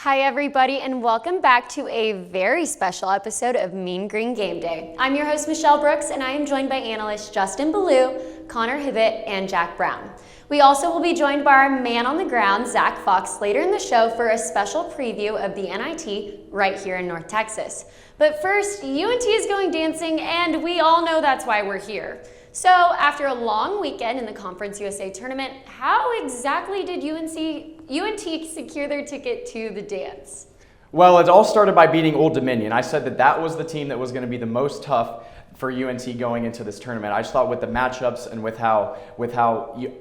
Hi everybody, and welcome back to a very special episode of Mean Green Game Day. I'm your host Michelle Brooks, and I am joined by analysts Justin Ballou, Connor Hibbett, and Jack Brown. We also will be joined by our man on the ground, Zach Fox, later in the show for a special preview of the NIT right here in North Texas. But first, UNT is going dancing, and we all know that's why we're here. So after a long weekend in the Conference USA tournament, how exactly did UNT secure their ticket to the dance? Well, it all started by beating Old Dominion. I said that was the team that was going to be the most tough for UNT going into this tournament. I just thought with the matchups and with how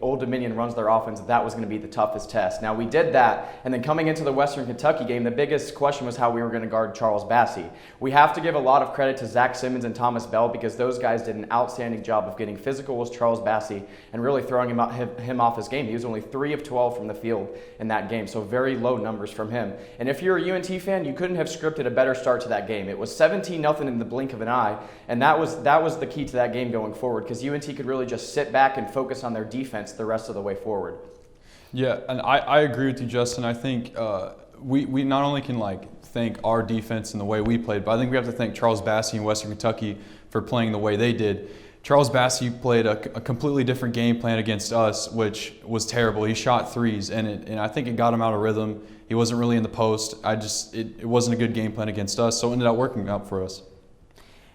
Old Dominion runs their offense, that was going to be the toughest test. Now, we did that, and then coming into the Western Kentucky game, the biggest question was how we were going to guard Charles Bassey. We have to give a lot of credit to Zach Simmons and Thomas Bell because those guys did an outstanding job of getting physical with Charles Bassey and really throwing him off his game. He was only 3 of 12 from the field in that game, so very low numbers from him. And if you're a UNT fan, you couldn't have scripted a better start to that game. It was 17-0 in the blink of an eye, and that was the key to that game going forward because UNT could really just sit back and focus on their defense the rest of the way forward. Yeah, and I agree with you, Justin. I think we not only can thank our defense and the way we played, but I think we have to thank Charles Bassey and Western Kentucky for playing the way they did. Charles Bassey played a completely different game plan against us, which was terrible. He shot threes, and I think it got him out of rhythm. He wasn't really in the post. It wasn't a good game plan against us, so it ended up working out for us.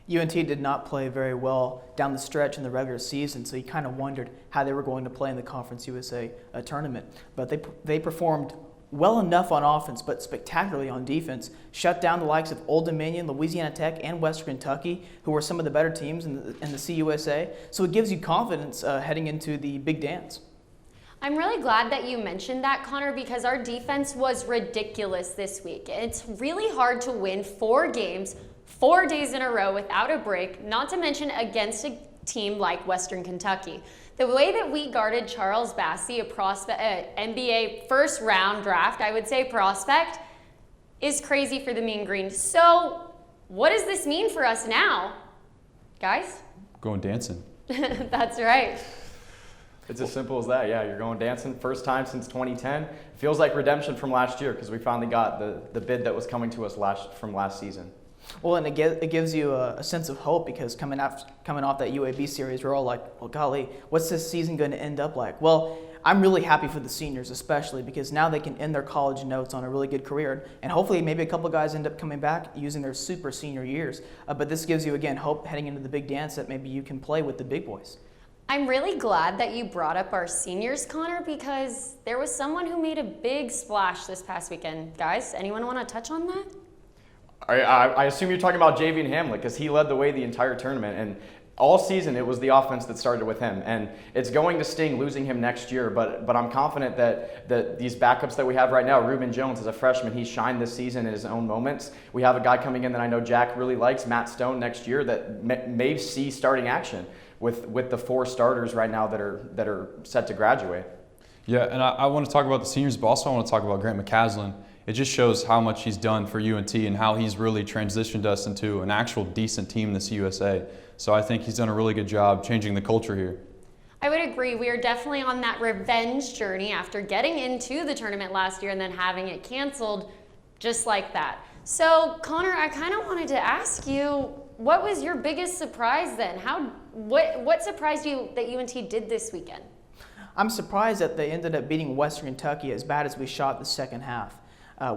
UNT did not play very well down the stretch in the regular season, so you kind of wondered how they were going to play in the Conference USA tournament. But they performed well enough on offense, but spectacularly on defense, shut down the likes of Old Dominion, Louisiana Tech, and Western Kentucky, who were some of the better teams in the CUSA. So it gives you confidence heading into the big dance. I'm really glad that you mentioned that, Connor, because our defense was ridiculous this week. It's really hard to win 4 games 4 days in a row without a break, not to mention against a team like Western Kentucky. The way that we guarded Charles Bassey, a prospect, NBA first round draft, I would say prospect, is crazy for the Mean Green. So what does this mean for us now, guys? Going dancing. That's right. It's as simple as that. Yeah, you're going dancing. First time since 2010. Feels like redemption from last year because we finally got the bid that was coming to us from last season. Well, and it gives you a sense of hope because coming off that UAB series, we're all like, well, golly, what's this season going to end up like? Well, I'm really happy for the seniors especially because now they can end their college notes on a really good career. And hopefully maybe a couple guys end up coming back using their super senior years. But this gives you, again, hope heading into the big dance that maybe you can play with the big boys. I'm really glad that you brought up our seniors, Connor, because there was someone who made a big splash this past weekend. Guys, anyone want to touch on that? I assume you're talking about Javian Hamlet because he led the way the entire tournament, and all season it was the offense that started with him, and it's going to sting losing him next year, but I'm confident that these backups that we have right now, Reuben Jones is a freshman, he's shined this season in his own moments. We have a guy coming in that I know Jack really likes, Matt Stone, next year that may see starting action with the 4 starters right now that are set to graduate. Yeah, and I want to talk about the seniors, but also I want to talk about Grant McCaslin. It just shows how much he's done for UNT and how he's really transitioned us into an actual decent team in the CUSA. So I think he's done a really good job changing the culture here. I would agree. We are definitely on that revenge journey after getting into the tournament last year and then having it canceled just like that. So, Connor, I kind of wanted to ask you, what was your biggest surprise then? What surprised you that UNT did this weekend? I'm surprised that they ended up beating Western Kentucky as bad as we shot the second half.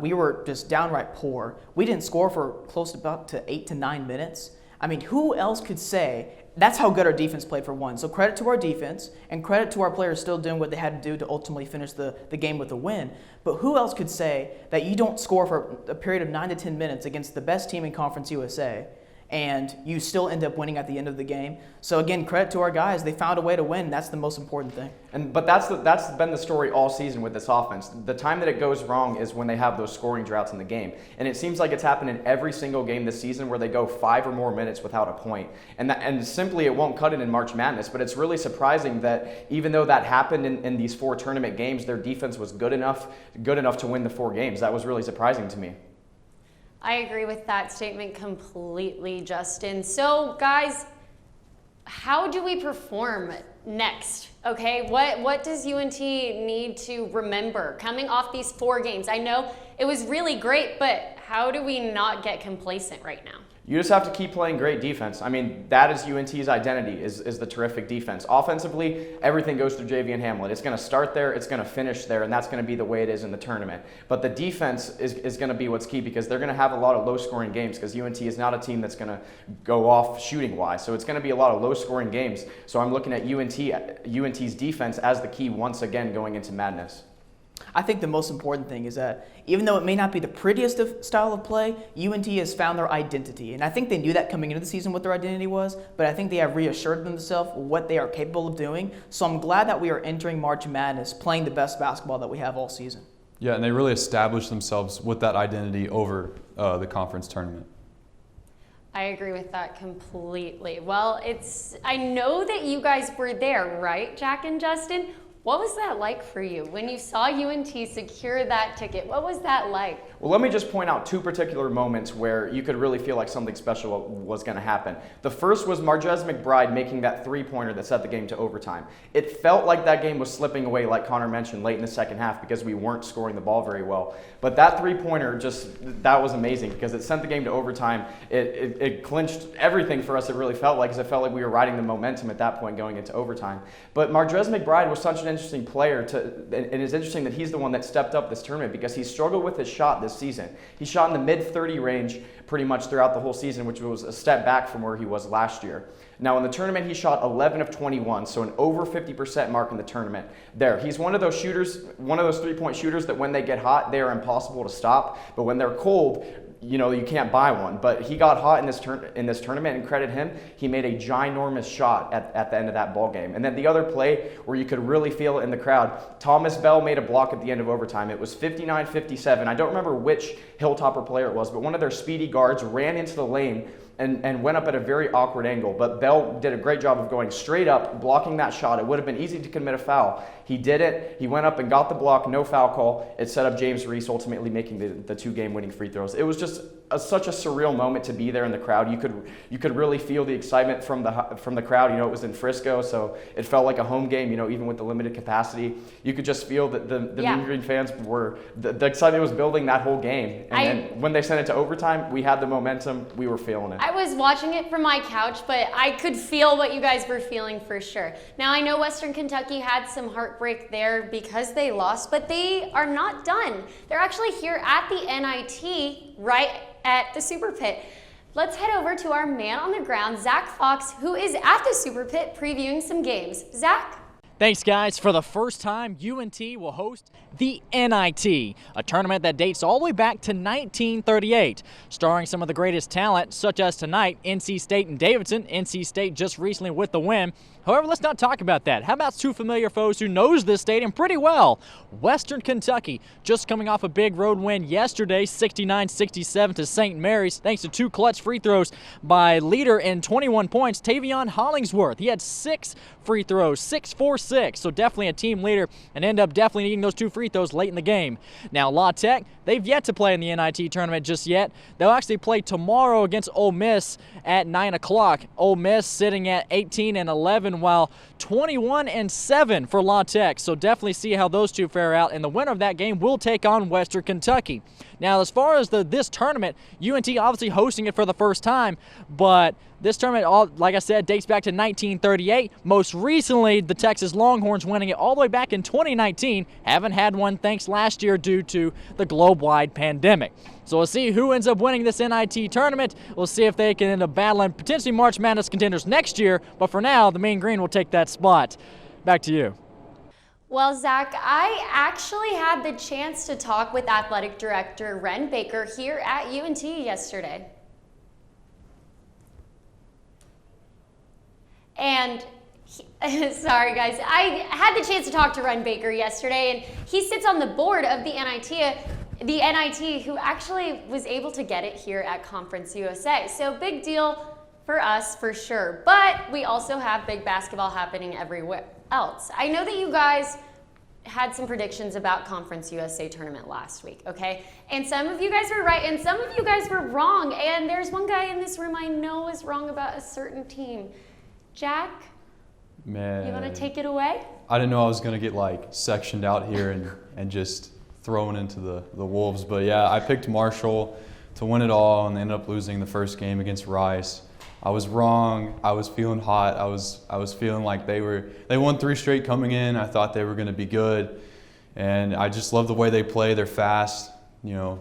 We were just downright poor. We didn't score for close to 8 to 9 minutes. I mean, who else could say that's how good our defense played for one? So credit to our defense and credit to our players still doing what they had to do to ultimately finish the game with a win. But who else could say that you don't score for a period of 9 to 10 minutes against the best team in Conference USA and you still end up winning at the end of the game? So again, credit to our guys. They found a way to win. That's the most important thing. But that's been the story all season with this offense. The time that it goes wrong is when they have those scoring droughts in the game. And it seems like it's happened in every single game this season where they go 5 or more minutes without a point. And simply it won't cut it in March Madness. But it's really surprising that even though that happened in these 4 tournament games, their defense was good enough to win the 4 games. That was really surprising to me. I agree with that statement completely, Justin. So, guys, how do we perform next? Okay, what does UNT need to remember coming off these 4 games? I know It was really great, but how do we not get complacent right now? You just have to keep playing great defense. I mean, that is UNT's identity, is the terrific defense. Offensively, everything goes through Javian Hamlet. It's going to start there, it's going to finish there, and that's going to be the way it is in the tournament. But the defense is going to be what's key, because they're going to have a lot of low-scoring games, because UNT is not a team that's going to go off shooting-wise. So it's going to be a lot of low-scoring games. So I'm looking at UNT's defense as the key once again going into madness. I think the most important thing is that even though it may not be the prettiest style of play, UNT has found their identity. And I think they knew that coming into the season what their identity was, but I think they have reassured themselves what they are capable of doing. So I'm glad that we are entering March Madness playing the best basketball that we have all season. Yeah, and they really established themselves with that identity over the conference tournament. I agree with that completely. Well, I know that you guys were there, right, Jack and Justin? What was that like for you when you saw UNT secure that ticket? What was that like? Well, let me just point out two particular moments where you could really feel like something special was going to happen. The first was Marjez McBride making that three-pointer that set the game to overtime. It felt like that game was slipping away, like Connor mentioned, late in the second half because we weren't scoring the ball very well. But that three-pointer, that was amazing because it sent the game to overtime. It clinched everything for us, it really felt like, because it felt like we were riding the momentum at that point going into overtime. But Marjez McBride was such an interesting player, and it's interesting that he's the one that stepped up this tournament because he struggled with his shot this season. He shot in the mid-30 range pretty much throughout the whole season, which was a step back from where he was last year. Now in the tournament, he shot 11 of 21, so an over 50% mark in the tournament. He's one of those shooters, one of those three-point shooters that when they get hot, they are impossible to stop. But when they're cold, you can't buy one. But he got hot in this tournament, and credit him, he made a ginormous shot at the end of that ball game. And then the other play where you could really feel it in the crowd, Thomas Bell made a block at the end of overtime. It was 59-57. I don't remember which Hilltopper player it was, but one of their speedy guards ran into the lane and went up at a very awkward angle. But Bell did a great job of going straight up, blocking that shot. It would have been easy to commit a foul. He did it. He went up and got the block, no foul call. It set up James Reese ultimately making the two game-winning free throws. It was just such a surreal moment to be there in the crowd. You could really feel the excitement from the crowd. It was in Frisco, so it felt like a home game. Even with the limited capacity, you could just feel that the Mean Green fans were the excitement was building that whole game. And then when they sent it to overtime, we had the momentum. We were feeling it. I was watching it from my couch, but I could feel what you guys were feeling for sure. Now I know Western Kentucky had some heartbreak there because they lost, but they are not done. They're actually here at the NIT, right at the Super Pit. Let's head over to our man on the ground, Zach Fox, who is at the Super Pit previewing some games. Zach? Thanks, guys. For the first time, UNT will host the NIT, a tournament that dates all the way back to 1938, starring some of the greatest talent, such as tonight, NC State and Davidson. NC State just recently with the win. However, let's not talk about that. How about two familiar foes who knows this stadium pretty well? Western Kentucky, just coming off a big road win yesterday, 69-67 to St. Mary's, thanks to two clutch free throws by leader in 21 points, Tavion Hollingsworth. He had 6 free throws, 6-4-6, so definitely a team leader, and end up definitely needing those 2 free throws late in the game. Now, La Tech, they've yet to play in the NIT tournament just yet. They'll actually play tomorrow against Ole Miss at 9 o'clock. Ole Miss sitting at 18-11, while 21-7 for La Tech. So definitely see how those two fare out, and the winner of that game will take on Western Kentucky. Now, as far as this tournament, UNT obviously hosting it for the first time, but this tournament, like I said, dates back to 1938. Most recently, the Texas Longhorns winning it all the way back in 2019. Haven't had one thanks last year due to the globe-wide pandemic. So we'll see who ends up winning this NIT tournament. We'll see if they can end up battling potentially March Madness contenders next year. But for now, the Mean Green will take that spot. Back to you. Well, Zach, I actually had the chance to talk with Athletic Director Ren Baker here at UNT yesterday. And sorry guys, I had the chance to talk to Ren Baker yesterday, and he sits on the board of the NIT who actually was able to get it here at Conference USA. So big deal for us for sure, but we also have big basketball happening everywhere else. I know that you guys had some predictions about Conference USA tournament last week, okay? And some of you guys were right and some of you guys were wrong, and there's one guy in this room I know is wrong about a certain team. Jack, Man, you want to take it away? I didn't know I was going to get sectioned out here and just thrown into the Wolves. But yeah, I picked Marshall to win it all, and they ended up losing the first game against Rice. I was wrong. I was feeling hot. I was feeling like they won 3 straight coming in. I thought they were going to be good, and I just love the way they play. They're fast, and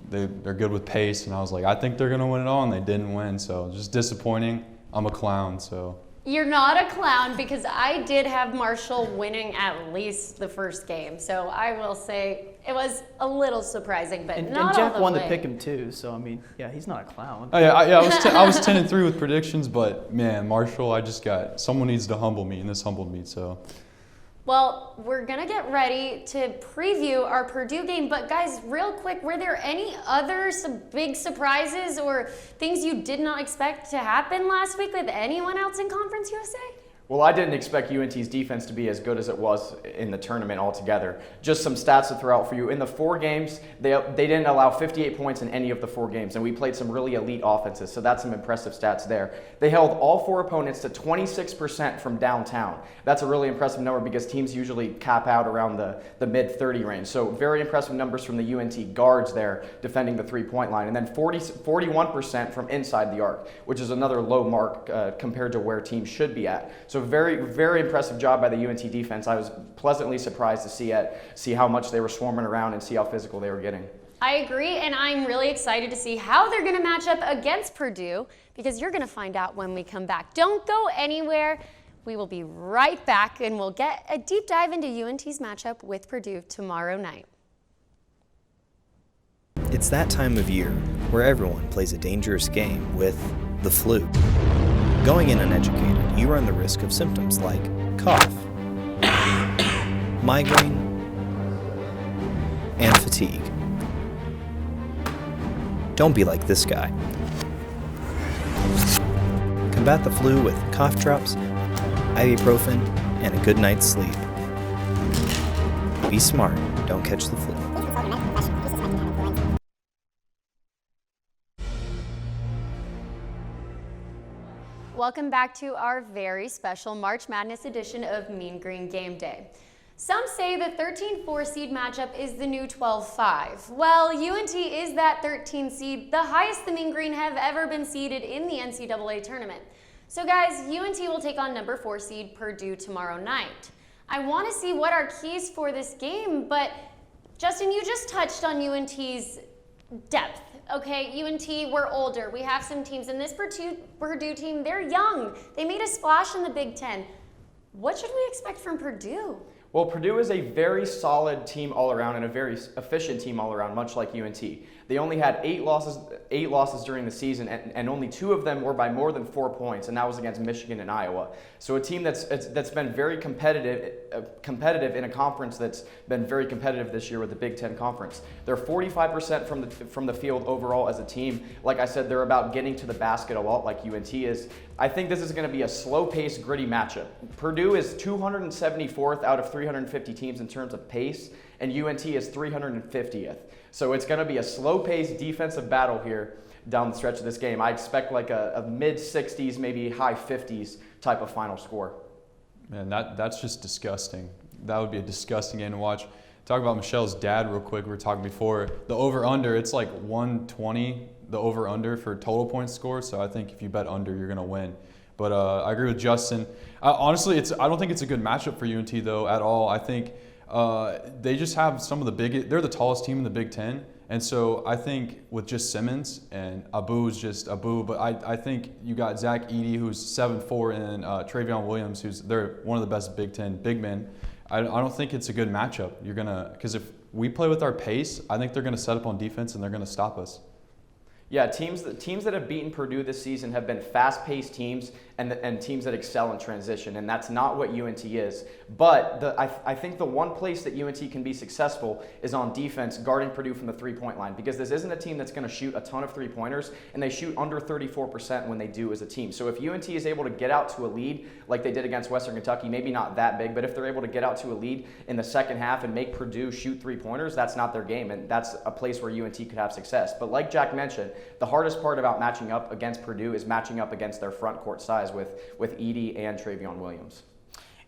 they're good with pace. And I was like, I think they're going to win it all, and they didn't win. So just disappointing. I'm a clown, so. You're not a clown, because I did have Marshall winning at least the first game. So I will say it was a little surprising, but and not all Jeff the won way. to pick him too, so I mean, yeah, he's not a clown. Oh, yeah, I was 10-3 with predictions, but man, Marshall, someone needs to humble me, and this humbled me, so. Well, we're going to get ready to preview our Purdue game, but guys, real quick, were there any other big surprises or things you did not expect to happen last week with anyone else in Conference USA? Well, I didn't expect UNT's defense to be as good as it was in the tournament altogether. Just some stats to throw out for you. In the 4 games, they didn't allow 58 points in any of the 4 games, and we played some really elite offenses, so that's some impressive stats there. They held all 4 opponents to 26% from downtown. That's a really impressive number, because teams usually cap out around the mid-30 range. So very impressive numbers from the UNT guards there defending the 3-point line. And then 41% from inside the arc, which is another low mark compared to where teams should be at. So very, very impressive job by the UNT defense. I was pleasantly surprised to see how much they were swarming around and see how physical they were getting. I agree, and I'm really excited to see how they're going to match up against Purdue, because you're going to find out when we come back. Don't go anywhere. We will be right back, and we'll get a deep dive into UNT's matchup with Purdue tomorrow night. It's that time of year where everyone plays a dangerous game with the flu. Going in uneducated, you run the risk of symptoms like cough, migraine, and fatigue. Don't be like this guy. Combat the flu with cough drops, ibuprofen, and a good night's sleep. Be smart, don't catch the flu. Welcome back to our very special March Madness edition of Mean Green Game Day. Some say the 13-4 seed matchup is the new 12-5. Well, UNT is that 13 seed, the highest the Mean Green have ever been seeded in the NCAA tournament. So guys, UNT will take on number 4 seed Purdue tomorrow night. I want to see what our keys for this game, but Justin, you just touched on UNT's depth. Okay, UNT, we're older. We have some teams, and this Purdue team, they're young. They made a splash in the Big Ten. What should we expect from Purdue? Well, Purdue is a very solid team all around and a very efficient team all around, much like UNT. They only had 8 losses during the season, and only 2 of them were by more than 4 points, and that was against Michigan and Iowa. So a team that's been very competitive in a conference that's been very competitive this year with the Big Ten Conference. They're 45% from the field overall as a team. Like I said, they're about getting to the basket a lot, like UNT is. I think this is going to be a slow-paced, gritty matchup. Purdue is 274th out of 350 teams in terms of pace, and UNT is 350th. So it's going to be a slow-paced defensive battle here down the stretch of this game. I expect like a mid-60s, maybe high 50s type of final score. Man, that's just disgusting. That would be a disgusting game to watch. Talk about Michelle's dad real quick. We were talking before. The over-under, it's like 120, the over-under for total points score. So I think if you bet under, you're going to win. But I agree with Justin. Honestly, I don't think it's a good matchup for UNT, though, at all. I think they just have some of the biggest – they're the tallest team in the Big Ten. And so I think with just Simmons, and Abu's just Abu, but I think you got Zach Edey, who's 7'4", and Travion Williams, they're one of the best Big Ten big men. I don't think it's a good matchup. Because if we play with our pace, I think they're going to set up on defense and they're going to stop us. Yeah, teams that have beaten Purdue this season have been fast-paced teams and teams that excel in transition, and that's not what UNT is. But I think the one place that UNT can be successful is on defense, guarding Purdue from the three-point line, because this isn't a team that's going to shoot a ton of three-pointers, and they shoot under 34% when they do as a team. So if UNT is able to get out to a lead like they did against Western Kentucky, maybe not that big, but if they're able to get out to a lead in the second half and make Purdue shoot three-pointers, that's not their game, and that's a place where UNT could have success. But like Jack mentioned, the hardest part about matching up against Purdue is matching up against their front court size with Edey and Travion Williams.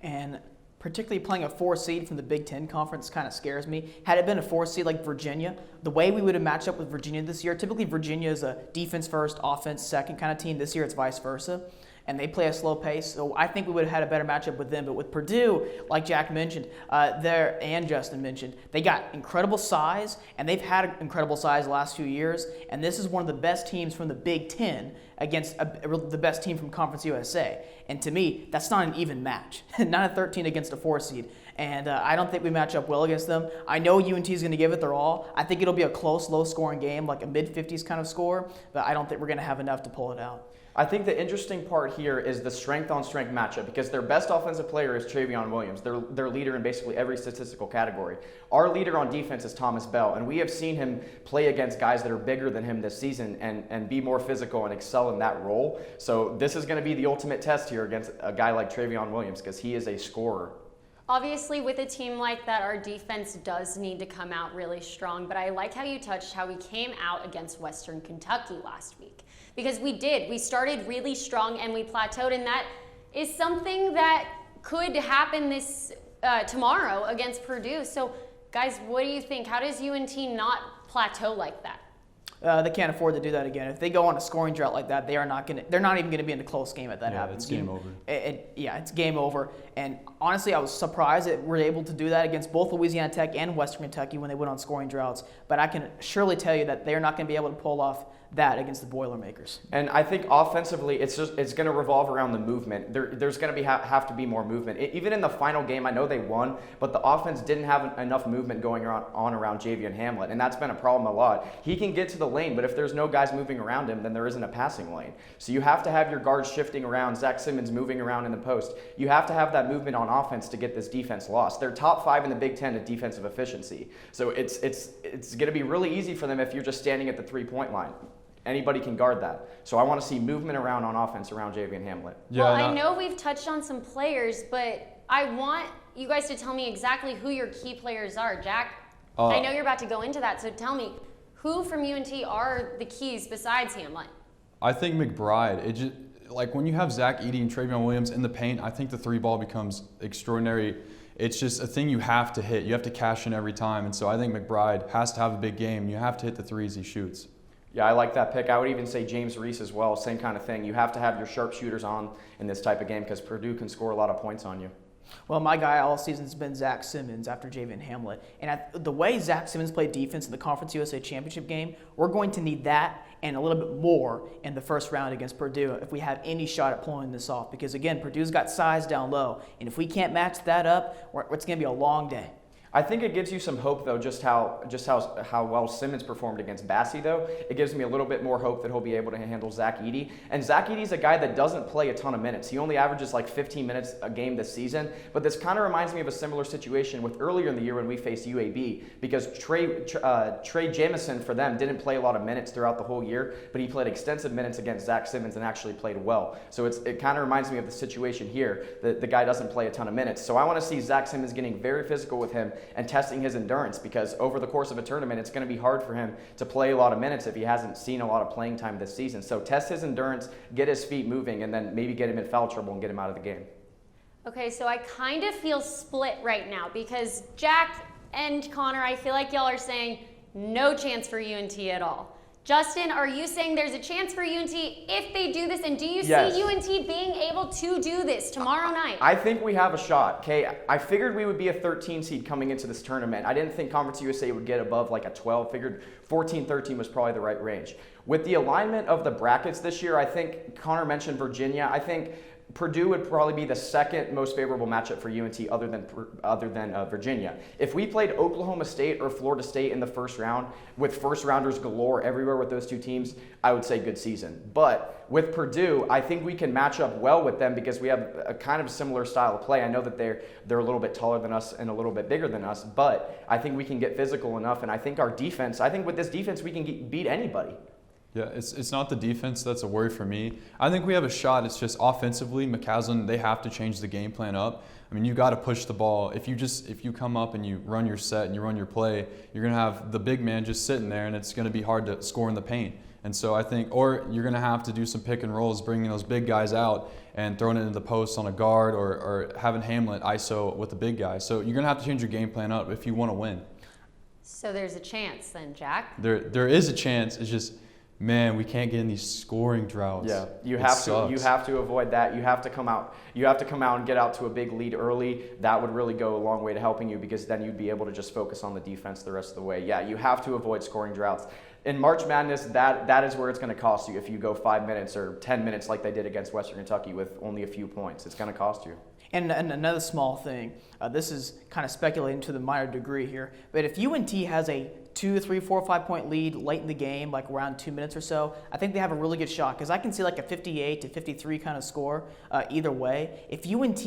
And particularly playing a 4 seed from the Big Ten Conference kind of scares me. Had it been a 4 seed like Virginia, the way we would have matched up with Virginia this year, typically Virginia is a defense first, offense second kind of team. This year it's vice versa, and they play a slow pace. So I think we would have had a better matchup with them. But with Purdue, like Jack mentioned, and Justin mentioned, they got incredible size, and they've had incredible size the last few years. And this is one of the best teams from the Big Ten against the best team from Conference USA. And to me, that's not an even match. 9-13 against a 4 seed. And I don't think we match up well against them. I know UNT is going to give it their all. I think it'll be a close, low-scoring game, like a mid-50s kind of score. But I don't think we're going to have enough to pull it out. I think the interesting part here is the strength-on-strength matchup because their best offensive player is Travion Williams. Their leader in basically every statistical category. Our leader on defense is Thomas Bell, and we have seen him play against guys that are bigger than him this season and be more physical and excel in that role. So this is going to be the ultimate test here against a guy like Travion Williams because he is a scorer. Obviously, with a team like that, our defense does need to come out really strong, but I like how you touched how we came out against Western Kentucky last week. Because we did. We started really strong and we plateaued, and that is something that could happen this tomorrow against Purdue. So, guys, what do you think? How does UNT not plateau like that? They can't afford to do that again. If they go on a scoring drought like that, they're not even going to be in a close game if that happens. It's game over. It's game over. And honestly, I was surprised that we're able to do that against both Louisiana Tech and Western Kentucky when they went on scoring droughts. But I can surely tell you that they're not going to be able to pull off that against the Boilermakers. And I think offensively, it's going to revolve around the movement. There's going to have to be more movement. Even in the final game, I know they won, but the offense didn't have enough movement going on around Javion Hamlet, and that's been a problem a lot. He can get to the lane, but if there's no guys moving around him, then there isn't a passing lane. So you have to have your guards shifting around, Zach Simmons moving around in the post. You have to have that movement on offense to get this defense lost. They're top 5 in the Big Ten at defensive efficiency. So it's going to be really easy for them if you're just standing at the 3-point line. Anybody can guard that. So I want to see movement around on offense around Javion Hamlet. Yeah, well, I know we've touched on some players, but I want you guys to tell me exactly who your key players are. Jack, I know you're about to go into that, so tell me, who from UNT are the keys besides Hamlet? I think McBride. Like when you have Zach Edey and Travion Williams in the paint, I think the 3-ball becomes extraordinary. It's just a thing you have to hit. You have to cash in every time. And so I think McBride has to have a big game. You have to hit the threes he shoots. Yeah, I like that pick. I would even say James Reese as well, same kind of thing. You have to have your sharpshooters on in this type of game because Purdue can score a lot of points on you. Well, my guy all season has been Zach Simmons after Javion Hamlet. And the way Zach Simmons played defense in the Conference USA Championship game, we're going to need that and a little bit more in the first round against Purdue if we have any shot at pulling this off. Because, again, Purdue's got size down low. And if we can't match that up, it's going to be a long day. I think it gives you some hope, though, just how well Simmons performed against Bassie, though. It gives me a little bit more hope that he'll be able to handle Zach Edey. And Zach Edey's a guy that doesn't play a ton of minutes. He only averages like 15 minutes a game this season. But this kind of reminds me of a similar situation with earlier in the year when we faced UAB, because Trey Jamison for them didn't play a lot of minutes throughout the whole year, but he played extensive minutes against Zach Simmons and actually played well. So it kind of reminds me of the situation here. The guy doesn't play a ton of minutes. So I want to see Zach Simmons getting very physical with him and testing his endurance, because over the course of a tournament, it's going to be hard for him to play a lot of minutes if he hasn't seen a lot of playing time this season. So test his endurance, get his feet moving, and then maybe get him in foul trouble and get him out of the game. Okay, so I kind of feel split right now because Jack and Connor, I feel like y'all are saying no chance for UNT at all. Justin, are you saying there's a chance for UNT if they do this? And do you see UNT being able to do this tomorrow night? I think we have a shot. Okay, I figured we would be a 13 seed coming into this tournament. I didn't think Conference USA would get above like a 12. Figured 14, 13 was probably the right range. With the alignment of the brackets this year, I think Connor mentioned Virginia. I think Purdue would probably be the second most favorable matchup for UNT other than Virginia. If we played Oklahoma State or Florida State in the first round with first rounders galore everywhere with those two teams, I would say good season. But with Purdue, I think we can match up well with them because we have a kind of similar style of play. I know that they're a little bit taller than us and a little bit bigger than us, but I think we can get physical enough. And I think our defense, with this defense, we can beat anybody. Yeah, it's not the defense that's a worry for me. I think we have a shot. It's just offensively, McCaslin, they have to change the game plan up. I mean, you got to push the ball. If you come up and you run your set and you run your play, you're going to have the big man just sitting there, and it's going to be hard to score in the paint. And so I think, or you're going to have to do some pick and rolls, bringing those big guys out and throwing it into the post on a guard, or having Hamlet ISO with the big guy. So you're going to have to change your game plan up if you want to win. So there's a chance then, Jack? There is a chance. It's just, man, we can't get in these scoring droughts. Yeah, you have to avoid that. You have to come out and get out to a big lead early. That would really go a long way to helping you, because then you'd be able to just focus on the defense the rest of the way. Yeah, you have to avoid scoring droughts. In March Madness, that is where it's going to cost you if you go 5 minutes or 10 minutes like they did against Western Kentucky with only a few points. It's going to cost you. And another small thing, this is kind of speculating to the minor degree here, but if UNT has a 2, 3, 4, 5 point lead late in the game, like around 2 minutes or so, I think they have a really good shot, because I can see like a 58 to 53 kind of score either way. If UNT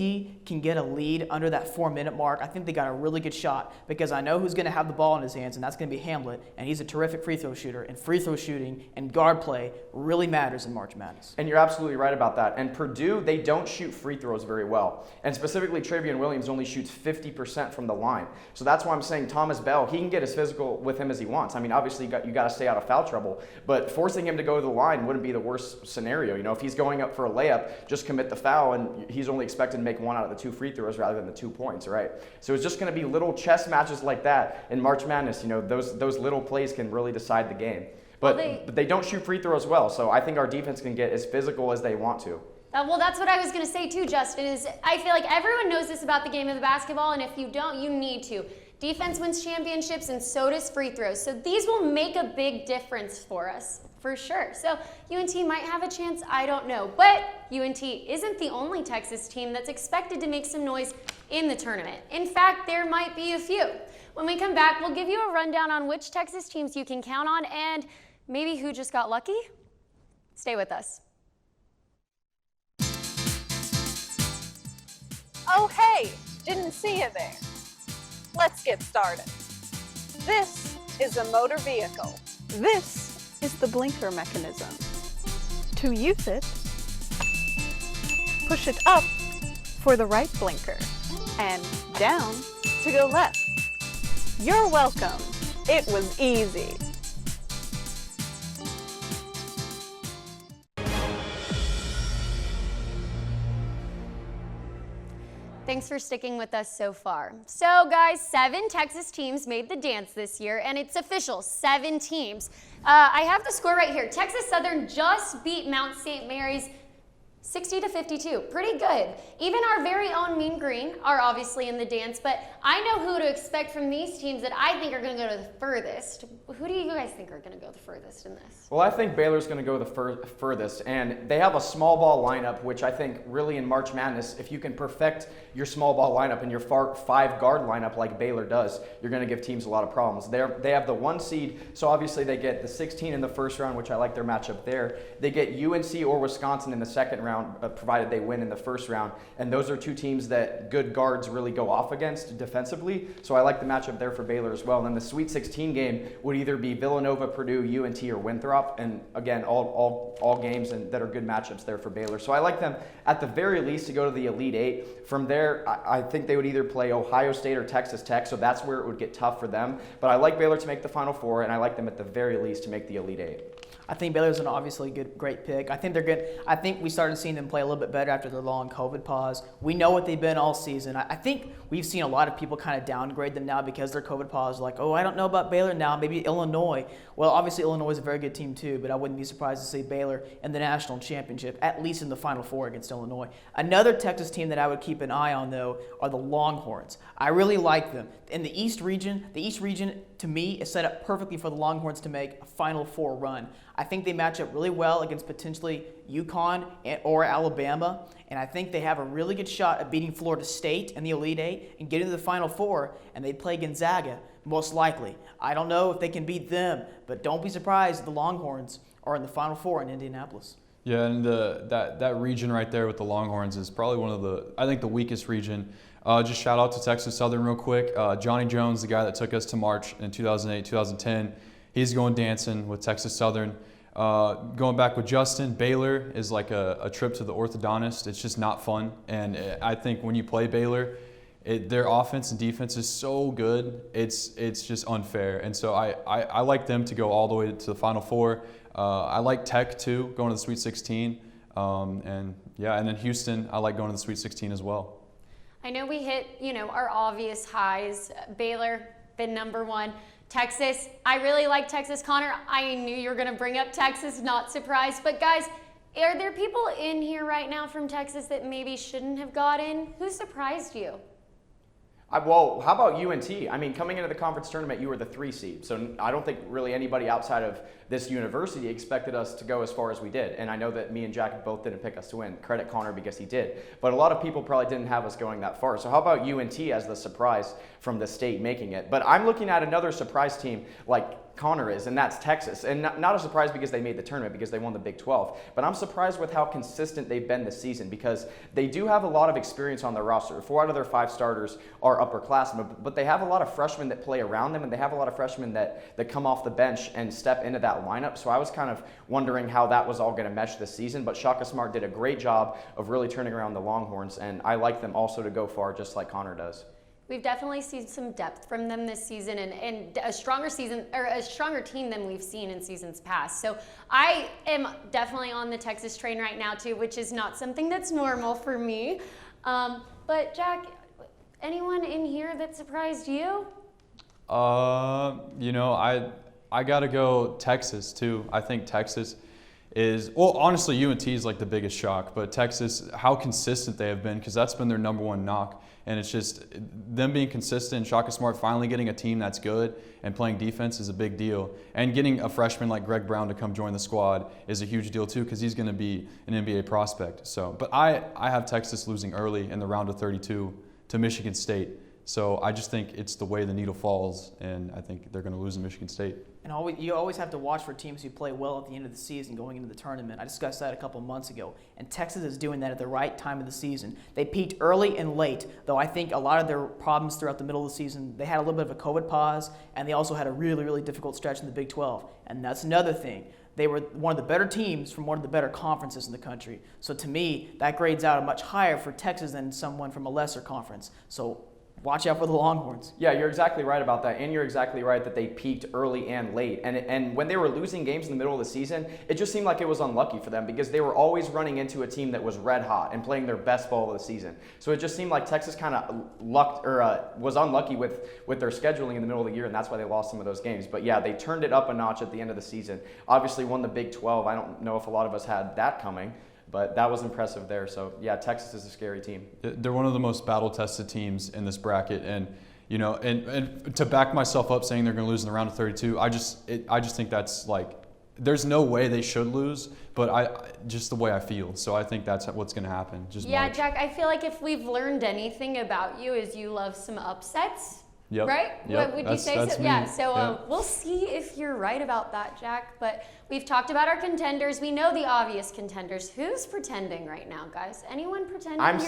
can get a lead under that 4-minute mark, I think they got a really good shot, because I know who's going to have the ball in his hands, and that's going to be Hamlet, and he's a terrific free throw shooter, and free throw shooting and guard play really matters in March Madness. And you're absolutely right about that. And Purdue, they don't shoot free throws very well. And specifically, Travion Williams only shoots 50% from the line. So that's why I'm saying Thomas Bell, he can get as physical with him as he wants. I mean, obviously, you got to stay out of foul trouble, but forcing him to go to the line wouldn't be the worst scenario. You know, if he's going up for a layup, just commit the foul, and he's only expected to make 1 out of the 2 free throws rather than the 2 points, right? So it's just going to be little chess matches like that in March Madness. You know, those little plays can really decide the game. But they don't shoot free throws well, so I think our defense can get as physical as they want to. Well, that's what I was going to say too, Justin, is I feel like everyone knows this about the game of the basketball, and if you don't, you need to. Defense wins championships, and so does free throws. So these will make a big difference for us, for sure. So UNT might have a chance, I don't know. But UNT isn't the only Texas team that's expected to make some noise in the tournament. In fact, there might be a few. When we come back, we'll give you a rundown on which Texas teams you can count on and maybe who just got lucky. Stay with us. Oh, hey, didn't see you there. Let's get started. This is a motor vehicle. This is the blinker mechanism. To use it, push it up for the right blinker and down to go left. You're welcome. It was easy. Thanks for sticking with us so far. So guys, 7 Texas teams made the dance this year, and it's official, 7 teams. I have the score right here. Texas Southern just beat Mount St. Mary's 60-52, pretty good. Even our very own Mean Green are obviously in the dance, but I know who to expect from these teams that I think are going to go to the furthest. Who do you guys think are going to go the furthest in this? Well, I think Baylor's going to go the furthest, and they have a small ball lineup, which I think really in March Madness, if you can perfect your small ball lineup and your 5-guard lineup like Baylor does, you're going to give teams a lot of problems. They have the 1 seed, so obviously they get the 16 in the first round, which I like their matchup there. They get UNC or Wisconsin in the second round, provided they win in the first round, and those are 2 teams that good guards really go off against defensively, so I like the matchup there for Baylor as well. And then the Sweet 16 game would either be Villanova, Purdue, UNT, or Winthrop, and again, all games that are good matchups there for Baylor. So I like them at the very least to go to the Elite 8. From there, I think they would either play Ohio State or Texas Tech, so that's where it would get tough for them. But I like Baylor to make the Final Four, and I like them at the very least to make the Elite 8. I think Baylor's an obviously great pick. I think they're good. I think we started seeing them play a little bit better after their long COVID pause. We know what they've been all season. I think we've seen a lot of people kind of downgrade them now because their COVID pause. Like, oh, I don't know about Baylor now. Maybe Illinois. Well, obviously Illinois is a very good team too, but I wouldn't be surprised to see Baylor in the national championship, at least in the Final Four against Illinois. Another Texas team that I would keep an eye on, though, are the Longhorns. I really like them. In the East region to me is set up perfectly for the Longhorns to make a Final Four run. I think they match up really well against potentially UConn or Alabama, and I think they have a really good shot at beating Florida State in the Elite 8 and getting to the Final Four, and they play Gonzaga, most likely. I don't know if they can beat them, but don't be surprised if the Longhorns are in the Final Four in Indianapolis. Yeah, and that region right there with the Longhorns is probably one of the weakest region. Just shout out to Texas Southern real quick. Johnny Jones, the guy that took us to March in 2008, 2010, he's going dancing with Texas Southern. Going back with Justin, Baylor is like a trip to the orthodontist. It's just not fun. And I think when you play Baylor, their offense and defense is so good. It's just unfair. And so I like them to go all the way to the Final Four. I like Tech too, going to the Sweet 16. And then Houston, I like going to the Sweet 16 as well. I know we hit, our obvious highs. Baylor, been number one. Texas, I really like Texas. Connor, I knew you were going to bring up Texas, not surprised. But guys, are there people in here right now from Texas that maybe shouldn't have got in? Who surprised you? Well, how about UNT? I mean, coming into the conference tournament, you were the 3 seed. So I don't think really anybody outside of this university expected us to go as far as we did. And I know that me and Jack both didn't pick us to win. Credit Connor because he did. But a lot of people probably didn't have us going that far. So how about UNT as the surprise from the state making it? But I'm looking at another surprise team like Connor is, and that's Texas. And not a surprise because they made the tournament, because they won the Big 12. But I'm surprised with how consistent they've been this season, because they do have a lot of experience on their roster. 4 out of their 5 starters are upperclassmen, but they have a lot of freshmen that play around them, and they have a lot of freshmen that come off the bench and step into that lineup. So I was kind of wondering how that was all going to mesh this season. But Shaka Smart did a great job of really turning around the Longhorns, and I like them also to go far, just like Connor does. We've definitely seen some depth from them this season, and a stronger season, or a stronger team than we've seen in seasons past. So I am definitely on the Texas train right now too, which is not something that's normal for me. But Jack, anyone in here that surprised you? I gotta go Texas too. I think Texas is, well, honestly, UNT is like the biggest shock, but Texas, how consistent they have been, because that's been their #1 knock. And it's just them being consistent, Shaka Smart finally getting a team that's good and playing defense is a big deal. And getting a freshman like Greg Brown to come join the squad is a huge deal too, because he's going to be an NBA prospect. So, but I have Texas losing early in the round of 32 to Michigan State. So I just think it's the way the needle falls, and I think they're going to lose to Michigan State. And you always have to watch for teams who play well at the end of the season going into the tournament. I discussed that a couple months ago, and Texas is doing that at the right time of the season. They peaked early and late, though I think a lot of their problems throughout the middle of the season, they had a little bit of a COVID pause, and they also had a really, really difficult stretch in the Big 12. And that's another thing. They were one of the better teams from one of the better conferences in the country. So to me, that grades out much higher for Texas than someone from a lesser conference. So watch out for the Longhorns. Yeah, you're exactly right about that, and you're exactly right that they peaked early and late. And when they were losing games in the middle of the season, it just seemed like it was unlucky for them, because they were always running into a team that was red hot and playing their best ball of the season. So it just seemed like Texas kind of was unlucky with their scheduling in the middle of the year, and that's why they lost some of those games. But yeah, they turned it up a notch at the end of the season. Obviously won the Big 12. I don't know if a lot of us had that coming, but that was impressive there. So yeah, Texas is a scary team. They're one of the most battle-tested teams in this bracket, and and to back myself up saying they're going to lose in the round of 32, I just think that's like, there's no way they should lose, but just the way I feel. So I think that's what's going to happen. Yeah, Jack, I feel like if we've learned anything about you is you love some upsets. Yep. Right? Yep. Would you say so? Me. Yeah. So yeah. We'll see if you're right about that, Jack. But we've talked about our contenders. We know the obvious contenders. Who's pretending right now, guys? Anyone pretending? I'm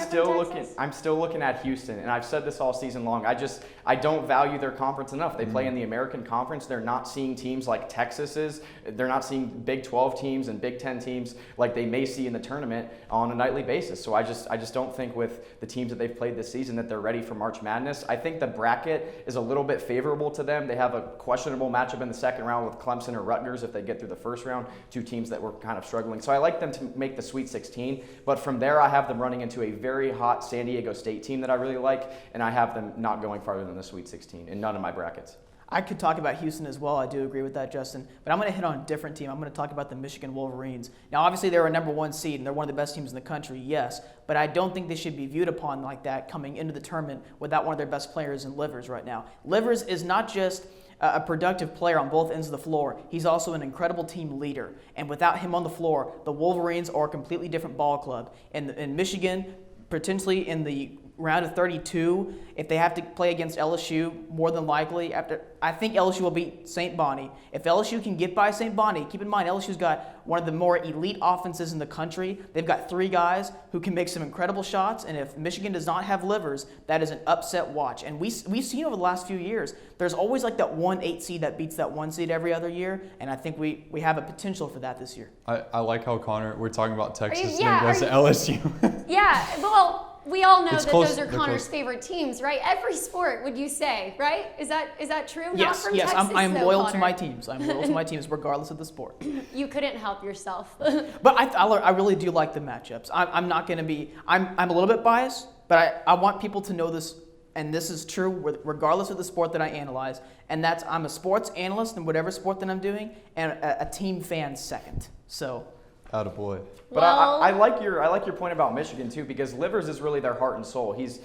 still looking at Houston, and I've said this all season long. I don't value their conference enough. They play in the American Conference. They're not seeing teams like Texas is. They're not seeing Big 12 teams and Big 10 teams like they may see in the tournament on a nightly basis. So I just don't think with the teams that they've played this season that they're ready for March Madness. I think the bracket is a little bit favorable to them. They have a questionable matchup in the second round with Clemson or Rutgers if they get through the first round, 2 teams that were kind of struggling. So I like them to make the Sweet 16, but from there I have them running into a very hot San Diego State team that I really like, and I have them not going farther than the Sweet 16 in none of my brackets. I could talk about Houston as well. I do agree with that, Justin. But I'm going to hit on a different team. I'm going to talk about the Michigan Wolverines. Now, obviously, they're a #1 seed, and they're one of the best teams in the country, yes. But I don't think they should be viewed upon like that coming into the tournament without one of their best players in Livers right now. Livers is not just a productive player on both ends of the floor. He's also an incredible team leader. And without him on the floor, the Wolverines are a completely different ball club. In Michigan, potentially in the round of 32, if they have to play against LSU, more than likely, I think LSU will beat St. Bonnie. If LSU can get by St. Bonnie, keep in mind LSU's got one of the more elite offenses in the country. They've got 3 guys who can make some incredible shots, and if Michigan does not have Livers, that is an upset watch. And we've seen over the last few years, there's always like that 1-8 seed that beats that 1 seed every other year, and I think we have a potential for that this year. I like how Connor, we're talking about Texas yeah, and goes to LSU. Yeah, well, we all know It's that close. those are They're Connor's close. favorite teams, right? Every sport, would you say, right? Is that true? Not Yes, from yes, Texas, I'm though, loyal to Connor. my teams. I'm loyal to my teams regardless of the sport. You couldn't help yourself. But I really do like the matchups. I'm not going to be, I'm a little bit biased, but I want people to know this, and this is true regardless of the sport that I analyze, and that's I'm a sports analyst in whatever sport that I'm doing, and a team fan second. So. Attaboy. But Well- I like your point about Michigan too, because Livers is really their heart and soul. He's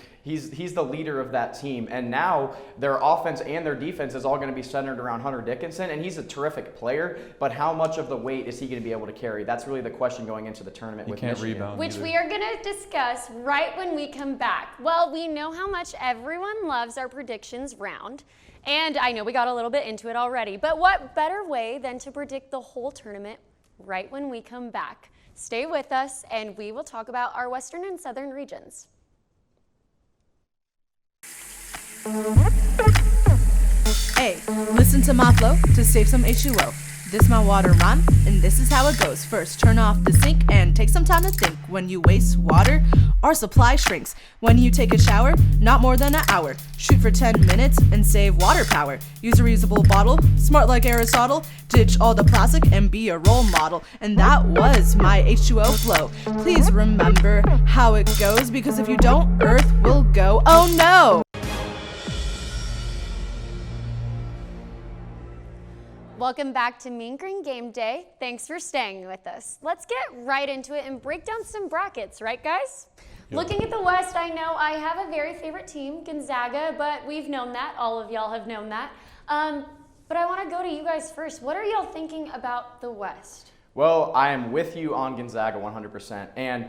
the leader of that team, and now their offense and their defense is all going to be centered around Hunter Dickinson, and he's a terrific player. But how much of the weight is he going to be able to carry? That's really the question going into the tournament He with can't Michigan. rebound. Which either. we are going to discuss right when we come back. Well, we know how much everyone loves our predictions round, and I know we got a little bit into it already, but what better way than to predict the whole tournament right when we come back? Stay with us, and we will talk about our Western and Southern regions. Hey, listen to my flow to save some H2O. This my water rhyme, and this is how it goes. First, turn off the sink and take some time to think. When you waste water, our supply shrinks. When you take a shower, not more than an hour. Shoot for 10 minutes and save water power. Use a reusable bottle, smart like Aristotle. Ditch all the plastic and be a role model. And that was my H2O flow. Please remember how it goes, because if you don't, Earth will go, oh no! Welcome back to Mean Green Game Day. Thanks for staying with us. Let's get right into it and break down some brackets, right guys? Looking at the West, I know I have a very favorite team, Gonzaga, but we've known that. All of y'all have known that. But I want to go to you guys first. What are y'all thinking about the West? Well, I am with you on Gonzaga 100%, and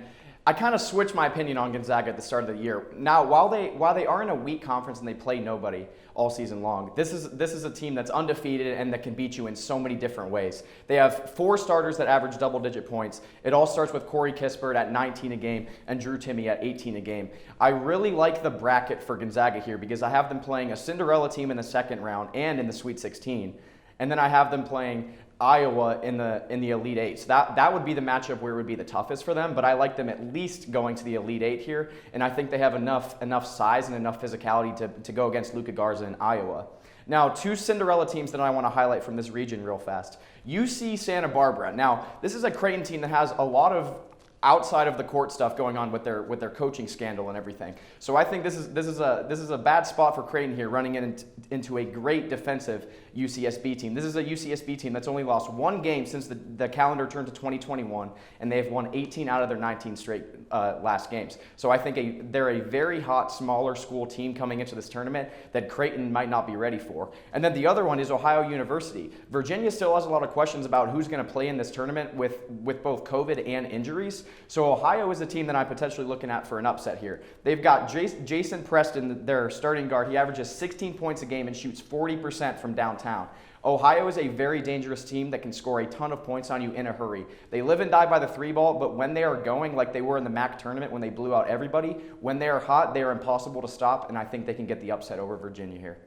I kind of switched my opinion on Gonzaga at the start of the year. Now, while they are in a weak conference and they play nobody all season long, this is a team that's undefeated and that can beat you in so many different ways. They have 4 starters that average double-digit points. It all starts with Corey Kispert at 19 a game and Drew Timme at 18 a game. I really like the bracket for Gonzaga here because I have them playing a Cinderella team in the second round and in the Sweet 16, and then I have them playing Iowa in the Elite Eight. So that would be the matchup where it would be the toughest for them, but I like them at least going to the Elite Eight here, and I think they have enough size and enough physicality to go against Luka Garza in Iowa. Now, 2 Cinderella teams that I want to highlight from this region real fast. UC Santa Barbara. Now, this is a Creighton team that has a lot of outside of the court stuff going on with their coaching scandal and everything. So I think this is a bad spot for Creighton here, running into a great defensive UCSB team. This is a UCSB team that's only lost 1 game since the calendar turned to 2021, and they've won 18 out of their 19 straight last games. So I think they're a very hot, smaller school team coming into this tournament that Creighton might not be ready for. And then the other one is Ohio University. Virginia still has a lot of questions about who's going to play in this tournament with both COVID and injuries. So Ohio is a team that I'm potentially looking at for an upset here. They've got Jason Preston, their starting guard. He averages 16 points a game and shoots 40% from downtown. Ohio is a very dangerous team that can score a ton of points on you in a hurry. They live and die by the 3-ball, but when they are going like they were in the MAC tournament when they blew out everybody, when they are hot, they are impossible to stop, and I think they can get the upset over Virginia here.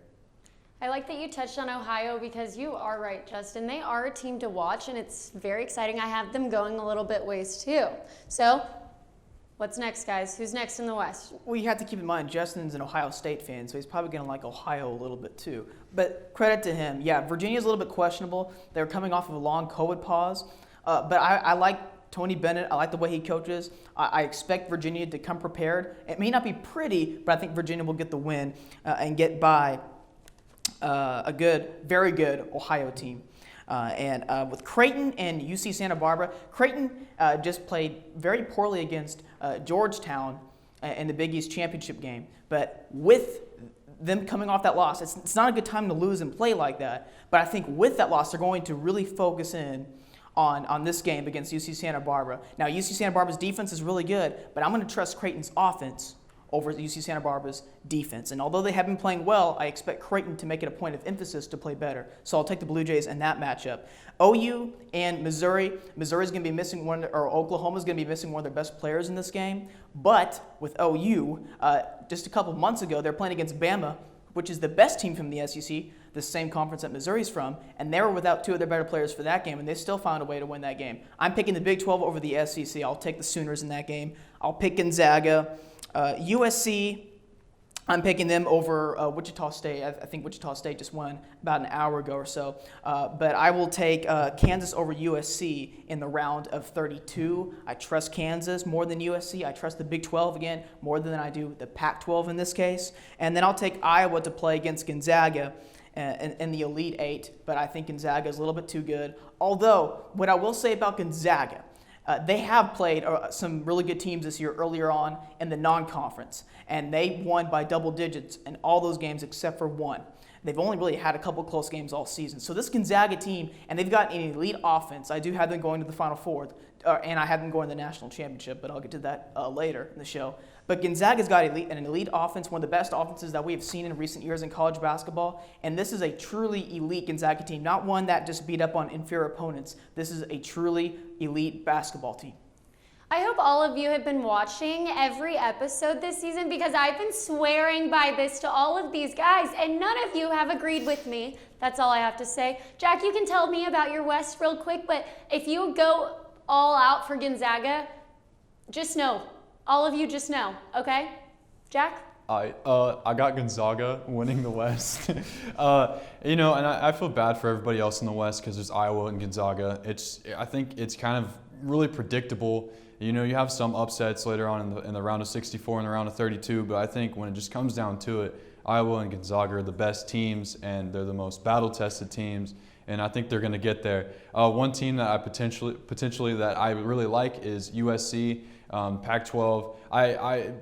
I like that you touched on Ohio because you are right, Justin. They are a team to watch, and it's very exciting. I have them going a little bit ways too. So, what's next, guys? Who's next in the West? Well, you have to keep in mind, Justin's an Ohio State fan, so he's probably going to like Ohio a little bit too. But credit to him. Yeah, Virginia's a little bit questionable. They're coming off of a long COVID pause. But I like Tony Bennett. I like the way he coaches. I expect Virginia to come prepared. It may not be pretty, but I think Virginia will get the win and get by a very good Ohio team. And with Creighton and UC Santa Barbara, Creighton just played very poorly against Georgetown in the Big East championship game. But with them coming off that loss, it's not a good time to lose and play like that. But I think with that loss, they're going to really focus in on this game against UC Santa Barbara. Now, UC Santa Barbara's defense is really good, but I'm going to trust Creighton's offense over UC Santa Barbara's defense. And although they have been playing well, I expect Creighton to make it a point of emphasis to play better. So I'll take the Blue Jays in that matchup. OU and Missouri. Missouri's going to be missing Oklahoma's going to be missing one of their best players in this game. But with OU, just a couple months ago, they're playing against Bama, which is the best team from the SEC, the same conference that Missouri's from, and they were without 2 of their better players for that game, and they still found a way to win that game. I'm picking the Big 12 over the SEC. I'll take the Sooners in that game. I'll pick Gonzaga. USC, I'm picking them over Wichita State. I think Wichita State just won about an hour ago or so. But I will take Kansas over USC in the round of 32. I trust Kansas more than USC. I trust the Big 12 again more than I do the Pac-12 in this case. And then I'll take Iowa to play against Gonzaga in the Elite Eight. But I think Gonzaga is a little bit too good. Although, what I will say about Gonzaga, they have played some really good teams this year earlier on in the non-conference, and they won by double digits in all those games except for one. They've only really had a couple close games all season. So this Gonzaga team, and they've got an elite offense. I do have them going to the Final Four, and I have them going to the national championship, but I'll get to that later in the show. But Gonzaga's got an elite offense, one of the best offenses that we have seen in recent years in college basketball. And this is a truly elite Gonzaga team, not one that just beat up on inferior opponents. This is a truly elite basketball team. I hope all of you have been watching every episode this season because I've been swearing by this to all of these guys and none of you have agreed with me. That's all I have to say. Jack, you can tell me about your West real quick, but if you go all out for Gonzaga, just know. All of you just know, okay? Jack? I got Gonzaga winning the West. And I feel bad for everybody else in the West because there's Iowa and Gonzaga. I think it's kind of really predictable. You have some upsets later on in the round of 64 and the round of 32, but I think when it just comes down to it, Iowa and Gonzaga are the best teams and they're the most battle-tested teams, and I think they're going to get there. One team that I potentially that I really like is USC. Pac-12.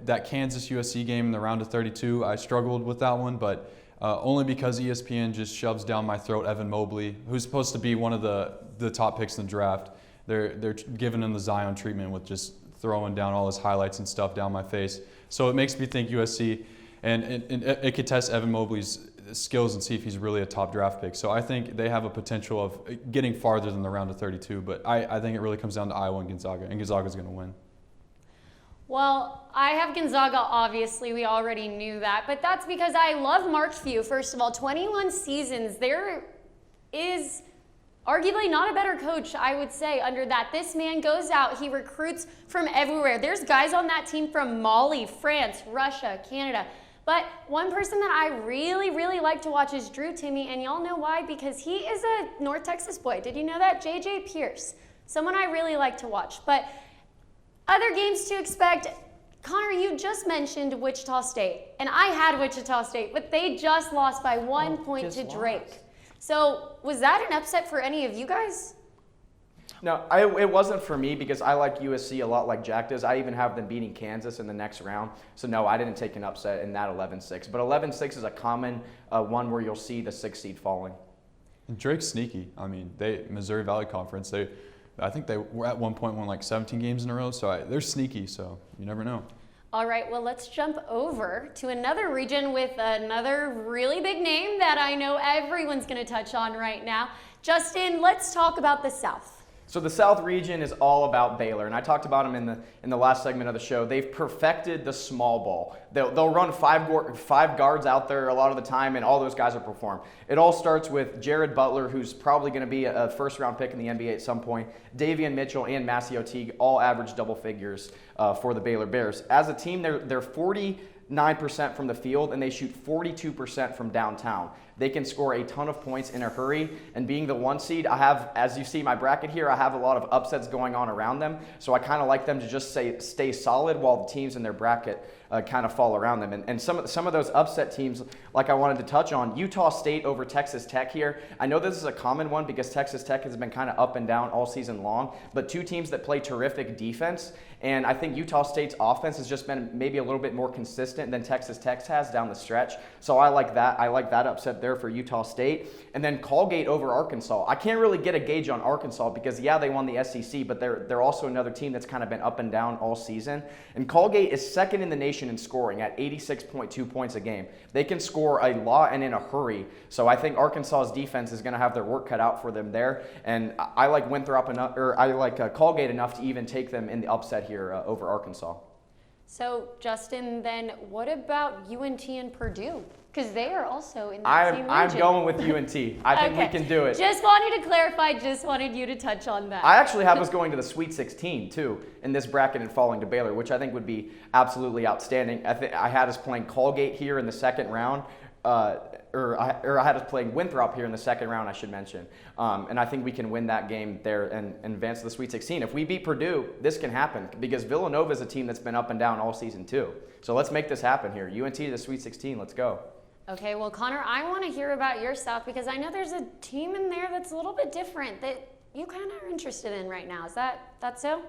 That Kansas USC game in the round of 32, I struggled with that one, but only because ESPN just shoves down my throat Evan Mobley, who's supposed to be one of the top picks in the draft. They're giving him the Zion treatment with just throwing down all his highlights and stuff down my face. So it makes me think USC, and it could test Evan Mobley's skills and see if he's really a top draft pick. So I think they have a potential of getting farther than the round of 32, but I think it really comes down to Iowa and Gonzaga's going to win. Well, I have Gonzaga, obviously. We already knew that. But that's because I love Mark Few. First of all, 21 seasons. There is arguably not a better coach, I would say, under that. This man goes out. He recruits from everywhere. There's guys on that team from Mali, France, Russia, Canada. But one person that I really, really like to watch is Drew Timme. And y'all know why? Because he is a North Texas boy. Did you know that? J.J. Pierce. Someone I really like to watch. But other games to expect. Connor, you just mentioned Wichita State, and I had Wichita State, but they just lost by 1 point to Drake. So was that an upset for any of you guys? No, it wasn't for me because I like USC a lot like Jack does. I even have them beating Kansas in the next round. So no, I didn't take an upset in that 11-6. But 11-6 is a common one where you'll see the 6th seed falling. And Drake's sneaky. I mean, Missouri Valley Conference, I think they were at one point won like 17 games in a row, so they're sneaky, so you never know. All right, well, let's jump over to another region with another really big name that I know everyone's going to touch on right now. Justin, let's talk about the South. So the South region is all about Baylor, and I talked about them in the last segment of the show. They've perfected the small ball. They'll run five guards out there a lot of the time, and all those guys will perform. It all starts with Jared Butler, who's probably going to be a first-round pick in the NBA at some point. Davion Mitchell and Massey Teague all average double figures for the Baylor Bears. As a team, they're 49% from the field, and they shoot 42% from downtown. They can score a ton of points in a hurry, and being the 1 seed, I have, as you see my bracket here, I have a lot of upsets going on around them, so I kind of like them to just stay solid while the teams in their bracket kind of fall around them. And some of those upset teams, like I wanted to touch on, Utah State over Texas Tech here. I know this is a common one because Texas Tech has been kind of up and down all season long, but two teams that play terrific defense, and I think Utah State's offense has just been maybe a little bit more consistent than Texas Tech's has down the stretch. So I like that. I like that upset there for Utah State. And then Colgate over Arkansas. I can't really get a gauge on Arkansas because, yeah, they won the SEC, but they're also another team that's kind of been up and down all season. And Colgate is second in the nation in scoring at 86.2 points a game. They can score a lot and in a hurry. So I think Arkansas's defense is going to have their work cut out for them there. And I like Colgate enough to even take them in the upset here over Arkansas. So, Justin, then what about UNT and Purdue? Because they are also in that same region. I'm going with UNT. I think we can do it. Just wanted to clarify, just wanted you to touch on that. I actually have us going to the Sweet 16, too, in this bracket and falling to Baylor, which I think would be absolutely outstanding. I had us playing Colgate here in the second round. Or I had us playing Winthrop here in the second round, I should mention. And I think we can win that game there and advance to the Sweet 16. If we beat Purdue, this can happen because Villanova is a team that's been up and down all season too. So let's make this happen here. UNT to the Sweet 16, let's go. Okay, well, Connor, I want to hear about your South because I know there's a team in there that's a little bit different that you kind of are interested in right now. Is that so?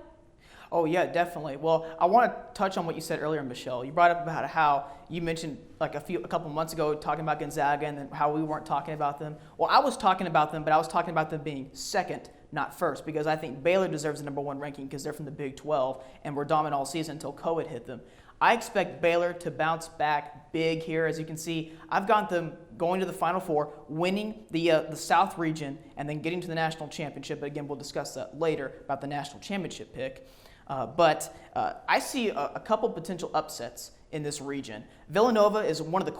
Oh yeah, definitely. Well, I want to touch on what you said earlier, Michelle. You brought up about how you mentioned like a couple months ago talking about Gonzaga and then how we weren't talking about them. Well, I was talking about them, but I was talking about them being second, not first, because I think Baylor deserves the #1 ranking because they're from the Big 12 and were dominant all season until COVID hit them. I expect Baylor to bounce back big here. As you can see, I've got them going to the Final Four, winning the South region, and then getting to the national championship. But again, we'll discuss that later about the national championship pick. But I see a couple potential upsets in this region. Villanova is one of the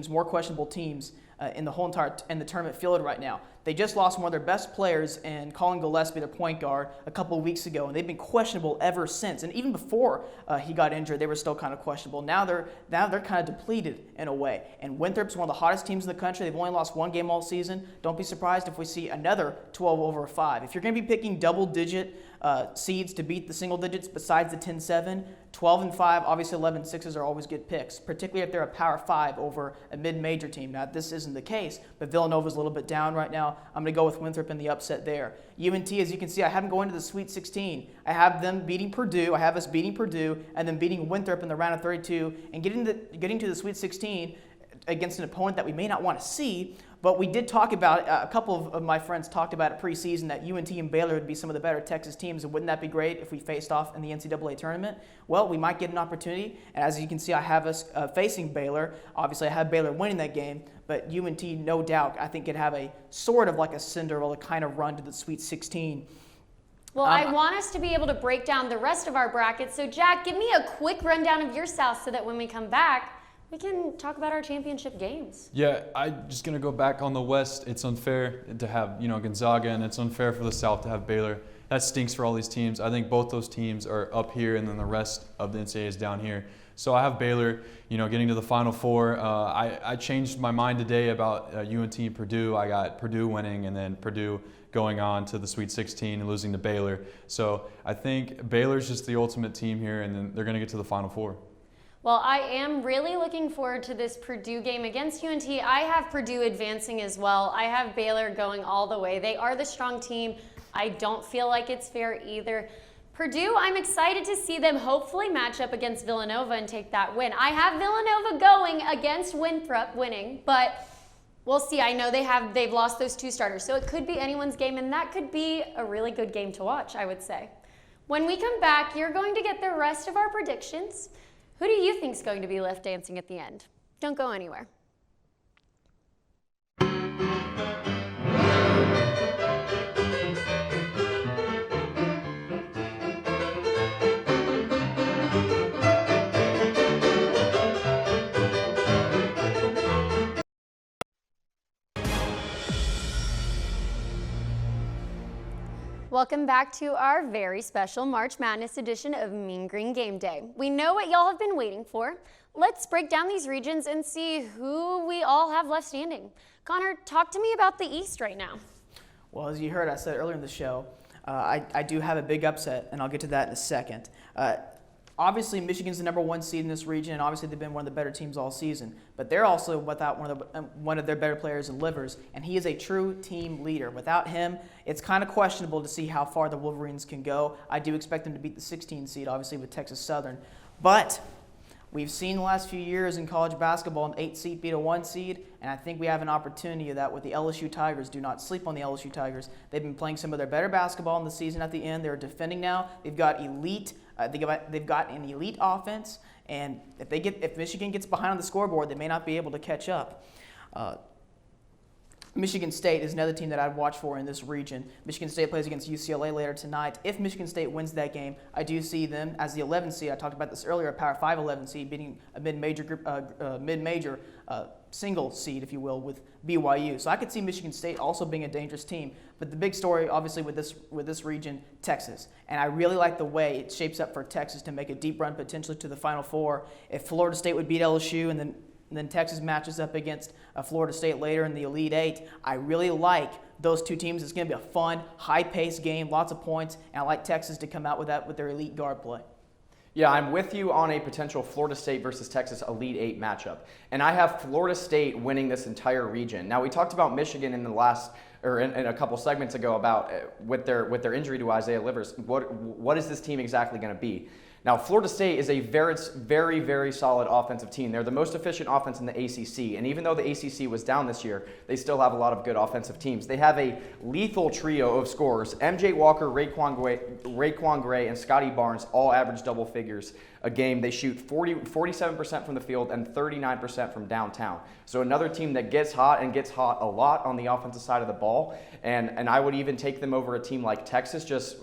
more questionable teams in the whole in the tournament field right now. They just lost one of their best players in Colin Gillespie, their point guard, a couple of weeks ago, and they've been questionable ever since. And even before he got injured, they were still kind of questionable. Now they're kind of depleted in a way. And Winthrop's one of the hottest teams in the country. They've only lost one game all season. Don't be surprised if we see another 12/5. If you're going to be picking double-digit seeds to beat the single digits besides the 10-7, 12-5, obviously 11-6s are always good picks, particularly if they're a Power 5 over a mid-major team. Now, this isn't the case, but Villanova's a little bit down right now. I'm going to go with Winthrop in the upset there. UNT, as you can see, I have them going to the Sweet 16. I have them beating Purdue. I have us beating Purdue and then beating Winthrop in the round of 32 and getting to the Sweet 16 against an opponent that we may not want to see. But we did talk about it. A couple of my friends talked about it preseason that UNT and Baylor would be some of the better Texas teams. And wouldn't that be great if we faced off in the NCAA tournament? Well, we might get an opportunity. And as you can see, I have us facing Baylor. Obviously, I have Baylor winning that game. But UNT, no doubt, I think could have a sort of like a Cinderella kind of run to the Sweet 16. Well, I want us to be able to break down the rest of our brackets. So, Jack, give me a quick rundown of your South so that when we come back, we can talk about our championship games. Yeah, I'm just going to go back on the West. It's unfair to have, Gonzaga, and it's unfair for the South to have Baylor. That stinks for all these teams. I think both those teams are up here, and then the rest of the NCAA is down here. So I have Baylor, getting to the Final Four. I changed my mind today about UNT and Purdue. I got Purdue winning, and then Purdue going on to the Sweet 16 and losing to Baylor. So I think Baylor's just the ultimate team here, and then they're going to get to the Final Four. Well, I am really looking forward to this Purdue game against UNT. I have Purdue advancing as well. I have Baylor going all the way. They are the strong team. I don't feel like it's fair either. Purdue, I'm excited to see them hopefully match up against Villanova and take that win. I have Villanova going against Winthrop winning, but we'll see. I know they've lost those two starters, so it could be anyone's game, and that could be a really good game to watch, I would say. When we come back, you're going to get the rest of our predictions. Who do you think is going to be left dancing at the end? Don't go anywhere. Welcome back to our very special March Madness edition of Mean Green Game Day. We know what y'all have been waiting for. Let's break down these regions and see who we all have left standing. Connor, talk to me about the East right now. Well, as you heard, I said earlier in the show, I do have a big upset, and I'll get to that in a second. Obviously, Michigan's the #1 seed in this region, and obviously they've been one of the better teams all season. But they're also without one of their better players in Livers, and he is a true team leader. Without him, it's kind of questionable to see how far the Wolverines can go. I do expect them to beat the 16 seed, obviously, with Texas Southern. But we've seen the last few years in college basketball an 8 seed beat a 1 seed, and I think we have an opportunity of that with the LSU Tigers. Do not sleep on the LSU Tigers. They've been playing some of their better basketball in the season at the end. They're defending now. They've got elite. They've got an elite offense, and if Michigan gets behind on the scoreboard, they may not be able to catch up. Michigan State is another team that I'd watch for in this region. Michigan State plays against UCLA later tonight. If Michigan State wins that game, I do see them as the 11th seed. I talked about this earlier, a Power 5 11 seed, beating a mid-major single seed, if you will, with BYU. So I could see Michigan State also being a dangerous team. But the big story, obviously, with this region, Texas. And I really like the way it shapes up for Texas to make a deep run potentially to the Final Four. If Florida State would beat LSU and then Texas matches up against Florida State later in the Elite Eight, I really like those two teams. It's going to be a fun, high-paced game, lots of points, and I like Texas to come out with that with their elite guard play. Yeah, I'm with you on a potential Florida State versus Texas Elite Eight matchup. And I have Florida State winning this entire region. Now, we talked about Michigan in the last, or in a couple segments ago about with their injury to Isaiah Livers. What is this team exactly going to be? Now, Florida State is a very, very solid offensive team. They're the most efficient offense in the ACC, and even though the ACC was down this year, they still have a lot of good offensive teams. They have a lethal trio of scorers. MJ Walker, Raekwon Gray, and Scotty Barnes all average double figures a game. They shoot 47% from the field and 39% from downtown. So another team that gets hot and gets hot a lot on the offensive side of the ball, and I would even take them over a team like Texas.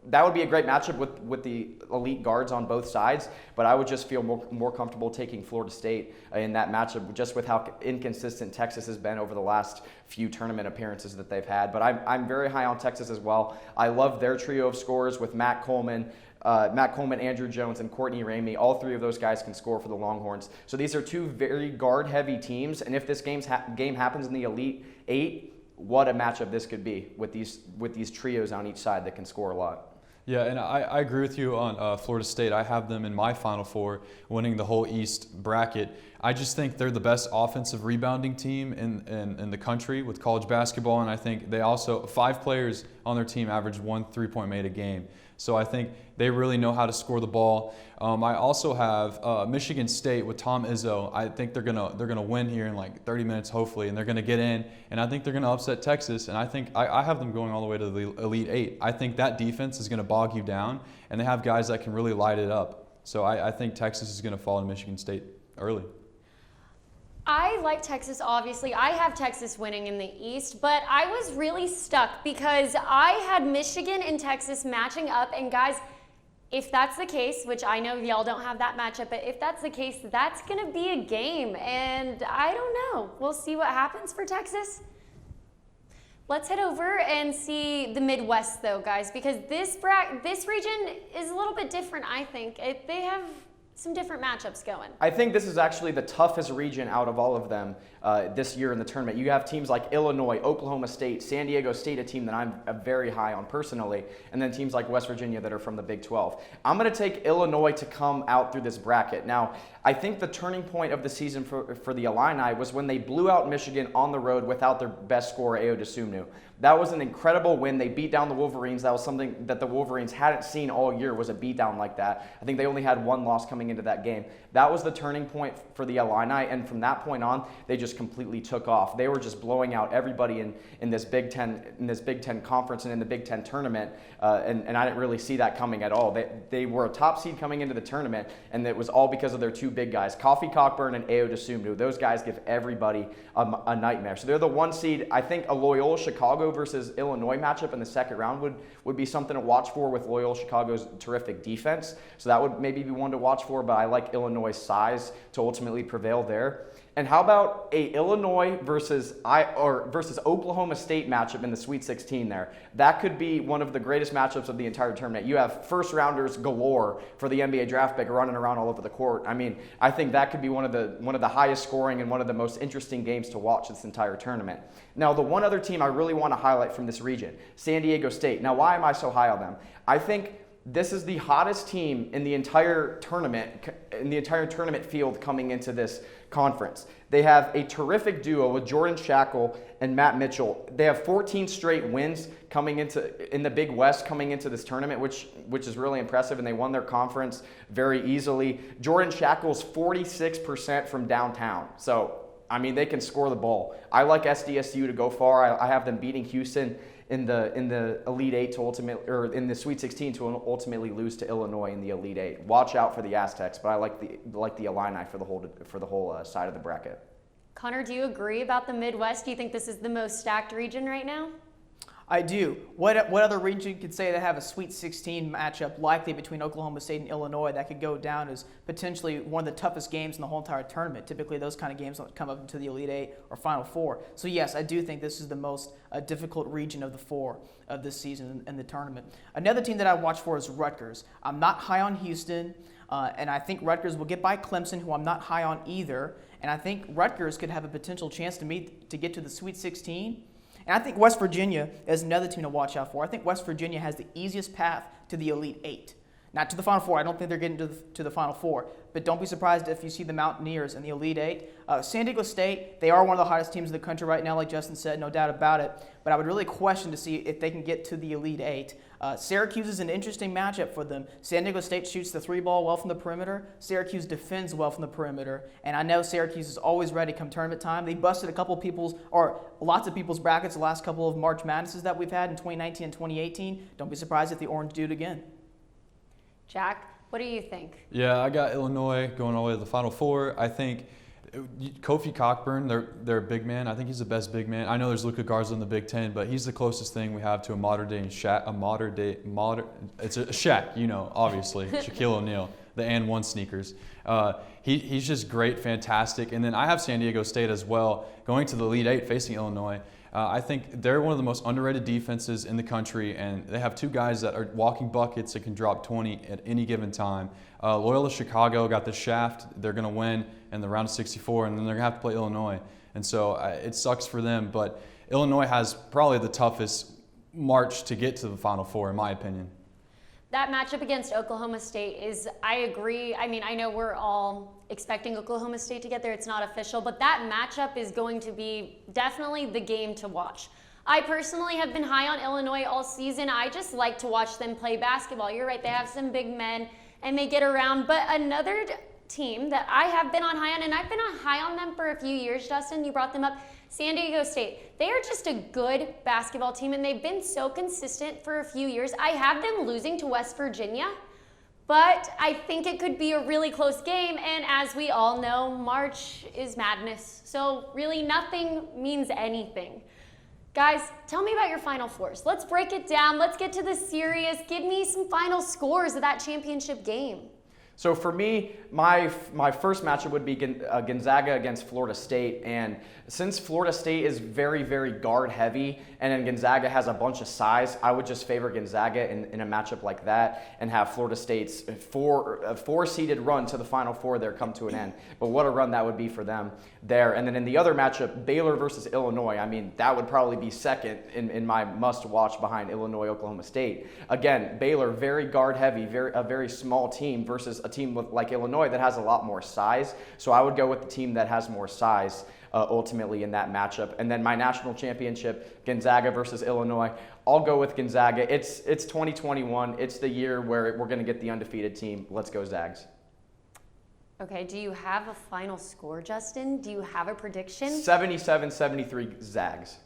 That would be a great matchup with the elite guards on both sides, but I would just feel more comfortable taking Florida State in that matchup just with how inconsistent Texas has been over the last few tournament appearances that they've had. But I'm very high on Texas as well. I love their trio of scorers with Matt Coleman, Andrew Jones, and Courtney Ramey. All three of those guys can score for the Longhorns. So these are two very guard-heavy teams, and if this game happens in the Elite Eight, what a matchup this could be with these trios on each side that can score a lot. Yeah, and I agree with you on Florida State. I have them in my Final Four, winning the whole East bracket. I just think they're the best offensive rebounding team in the country with college basketball, and I think they also, 5 players on their team average 1 3-point made a game. So I think they really know how to score the ball. I also have Michigan State with Tom Izzo. I think they're gonna win here in like 30 minutes, hopefully, and they're gonna get in. And I think they're gonna upset Texas. And I think I have them going all the way to the Elite Eight. I think that defense is gonna bog you down, and they have guys that can really light it up. So I think Texas is gonna fall to Michigan State early. I like Texas, obviously. I have Texas winning in the East, but I was really stuck because I had Michigan and Texas matching up, and guys, if that's the case, which I know y'all don't have that matchup, but if that's the case, that's going to be a game, and I don't know. We'll see what happens for Texas. Let's head over and see the Midwest, though, guys, because this region is a little bit different, I think. They have some different matchups going. I think this is actually the toughest region out of all of them this year in the tournament. You have teams like Illinois, Oklahoma State, San Diego State, a team that I'm very high on personally, and then teams like West Virginia that are from the Big 12. I'm going to take Illinois to come out through this bracket. Now, I think the turning point of the season for the Illini was when they blew out Michigan on the road without their best scorer, Ayo Dosunmu. That was an incredible win. They beat down the Wolverines. That was something that the Wolverines hadn't seen all year, was a beatdown like that. I think they only had one loss coming into that game. That was the turning point for the Illini, and from that point on, they just completely took off. They were just blowing out everybody in this Big Ten conference and in the Big Ten tournament, and I didn't really see that coming at all. They were a top seed coming into the tournament, and it was all because of their two big guys, Coffee Cockburn and Ayo Dosunmu. Those guys give everybody a nightmare. So they're the 1 seed. I think a Loyola Chicago versus Illinois matchup in the second round would be something to watch for with Loyola Chicago's terrific defense. So that would maybe be one to watch for, but I like Illinois' size to ultimately prevail there. And how about a Illinois versus Oklahoma State matchup in the Sweet 16 there? That could be one of the greatest matchups of the entire tournament. You have first rounders galore for the NBA draft pick running around all over the court. I mean, I think that could be one of the highest scoring and one of the most interesting games to watch this entire tournament. Now, the one other team I really want to highlight from this region, San Diego State. Now, why am I so high on them? I think this is the hottest team in the entire tournament field coming into this conference. They have a terrific duo with Jordan Shackle and Matt Mitchell. They have 14 straight wins in the Big West coming into this tournament, which is really impressive, and they won their conference very easily. Jordan Shackle's 46% from downtown. So, I mean, they can score the ball. I like SDSU to go far. I have them beating Houston in the Elite Eight to in the Sweet 16 to ultimately lose to Illinois in the Elite Eight. Watch out for the Aztecs, but I like the Illini for the whole side of the bracket. Connor, do you agree about the Midwest? Do you think this is the most stacked region right now? I do. What other region could say they have a Sweet 16 matchup likely between Oklahoma State and Illinois that could go down as potentially one of the toughest games in the whole entire tournament? Typically, those kind of games don't come up into the Elite Eight or Final Four. So yes, I do think this is the most difficult region of the four of this season in the tournament. Another team that I watch for is Rutgers. I'm not high on Houston, and I think Rutgers will get by Clemson, who I'm not high on either. And I think Rutgers could have a potential chance to get to the Sweet 16. And I think West Virginia is another team to watch out for. I think West Virginia has the easiest path to the Elite Eight. Not to the Final Four. I don't think they're getting to the Final Four. But don't be surprised if you see the Mountaineers in the Elite Eight. San Diego State, they are one of the hottest teams in the country right now, like Justin said, no doubt about it. But I would really question to see if they can get to the Elite Eight. Syracuse is an interesting matchup for them. San Diego State shoots the three ball well from the perimeter. Syracuse defends well from the perimeter. And I know Syracuse is always ready come tournament time. They busted lots of people's brackets the last couple of March Madnesses that we've had in 2019 and 2018. Don't be surprised if the Orange do it again. Jack, what do you think? Yeah, I got Illinois going all the way to the Final Four. I think Kofi Cockburn, they're a big man. I think he's the best big man. I know there's Luka Garza in the Big Ten, but he's the closest thing we have to a modern day Shaq, it's a Shaq, you know, obviously, Shaquille O'Neal, the and one sneakers. He's just great, fantastic. And then I have San Diego State as well, going to the Elite Eight facing Illinois. I think they're one of the most underrated defenses in the country, and they have two guys that are walking buckets that can drop 20 at any given time. Loyola Chicago got the shaft. They're going to win in the round of 64, and then they're going to have to play Illinois. And so it sucks for them, but Illinois has probably the toughest march to get to the Final Four, in my opinion. That matchup against Oklahoma State is, I agree. I mean, I know we're all expecting Oklahoma State to get there. It's not official, but that matchup is going to be definitely the game to watch. I personally have been high on Illinois all season. I just like to watch them play basketball. You're right, they have some big men and they get around. But another team that I have been on high on, and I've been on high on them for a few years, Justin, you brought them up, San Diego State. They are just a good basketball team, and they've been so consistent for a few years. I have them losing to West Virginia, but I think it could be a really close game, and as we all know, March is madness, so really nothing means anything. Guys, tell me about your Final Fours. Let's break it down. Let's get to the serious. Give me some final scores of that championship game. So for me, my first matchup would be Gonzaga against Florida State. And since Florida State is very, very guard heavy, and then Gonzaga has a bunch of size, I would just favor Gonzaga in a matchup like that and have Florida State's four-seeded run to the Final Four there come to an end. But what a run that would be for them there. And then in the other matchup, Baylor versus Illinois, I mean, that would probably be second in my must-watch behind Illinois, Oklahoma State. Again, Baylor, very guard heavy, a very small team versus a team like Illinois that has a lot more size. So I would go with the team that has more size ultimately in that matchup. And then my national championship, Gonzaga versus Illinois, I'll go with Gonzaga. It's 2021. It's the year where we're going to get the undefeated team. Let's go Zags. Okay, do you have a final score, Justin? Do you have a prediction? 77-73 Zags.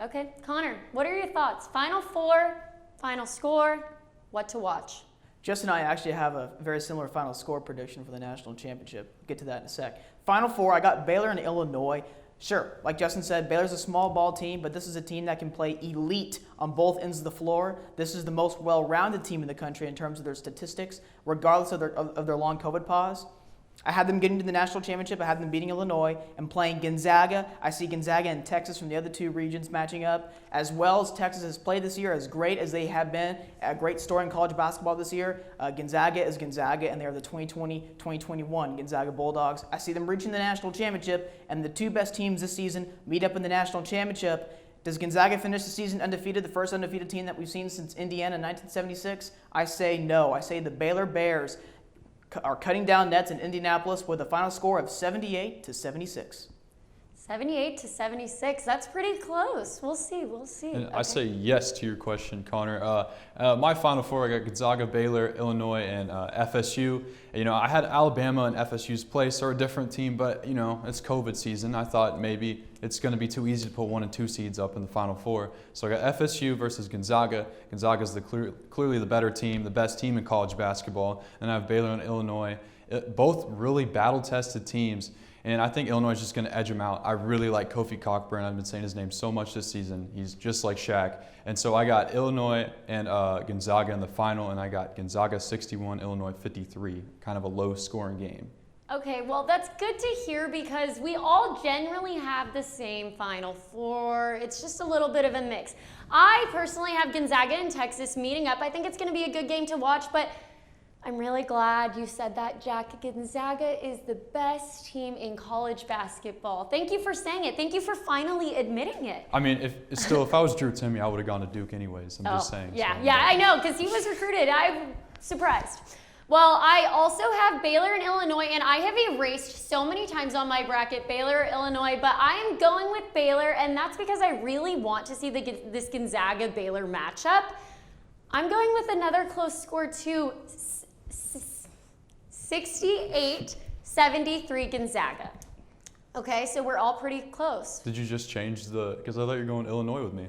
Okay, Connor, what are your thoughts? Final four, final score, what to watch? Justin and I actually have a very similar final score prediction for the national championship. We'll get to that in a sec. Final four, I got Baylor and Illinois. Sure, like Justin said, Baylor's a small ball team, but this is a team that can play elite on both ends of the floor. This is the most well-rounded team in the country in terms of their statistics, regardless of their long COVID pause. I had them getting to the national championship. I had them beating Illinois and playing Gonzaga. I see Gonzaga and Texas from the other two regions matching up, as well as Texas has played this year, as great as they have been, a great story in college basketball this year. Gonzaga is Gonzaga, and they are the 2020-2021 Gonzaga Bulldogs. I see them reaching the national championship, and the two best teams this season meet up in the national championship. Does Gonzaga finish the season undefeated, the first undefeated team that we've seen since Indiana in 1976? I say no. I say the Baylor Bears are cutting down nets in Indianapolis with a final score of 78-76. 78-76. That's pretty close. We'll see. And okay. I say yes to your question, Connor. My Final Four, I got Gonzaga, Baylor, Illinois, and FSU. You know, I had Alabama and FSU's place. They're a different team, but, you know, it's COVID season. I thought maybe it's going to be too easy to put 1 and 2 seeds up in the Final Four. So I got FSU versus Gonzaga. Gonzaga's clearly the better team, the best team in college basketball. And I have Baylor and Illinois, both really battle-tested teams. And I think Illinois is just going to edge them out. I really like Kofi Cockburn. I've been saying his name so much this season. He's just like Shaq. And so I got Illinois and Gonzaga in the final, and I got Gonzaga 61, Illinois 53. Kind of a low-scoring game. Okay, well, that's good to hear because we all generally have the same Final Four. It's just a little bit of a mix. I personally have Gonzaga and Texas meeting up. I think it's going to be a good game to watch, but I'm really glad you said that, Jack. Gonzaga is the best team in college basketball. Thank you for saying it. Thank you for finally admitting it. I mean, if I was Drew Timme, I would have gone to Duke anyways. I'm just saying. Yeah, so, yeah, I know, because he was recruited. I'm surprised. Well, I also have Baylor and Illinois, and I have erased so many times on my bracket Baylor, Illinois, but I am going with Baylor, and that's because I really want to see this Gonzaga-Baylor matchup. I'm going with another close score, too, 68-73 Gonzaga. Okay, so we're all pretty close. Did you just change because I thought you were going Illinois with me.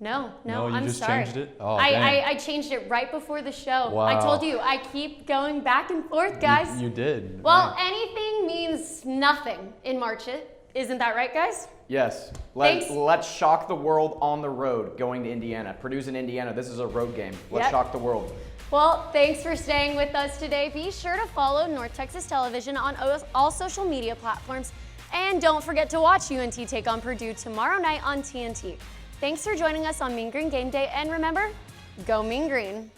No, you I'm just sorry. changed it? Oh, I changed it right before the show. Wow. I told you, I keep going back and forth, guys. You did. Well, Man. anything means nothing in March. Isn't that right, guys? Yes. Let's shock the world on the road going to Indiana. Purdue's in Indiana. This is a road game. Let's shock the world. Well, thanks for staying with us today. Be sure to follow North Texas Television on all social media platforms. And don't forget to watch UNT take on Purdue tomorrow night on TNT. Thanks for joining us on Mean Green Game Day. And remember, go Mean Green.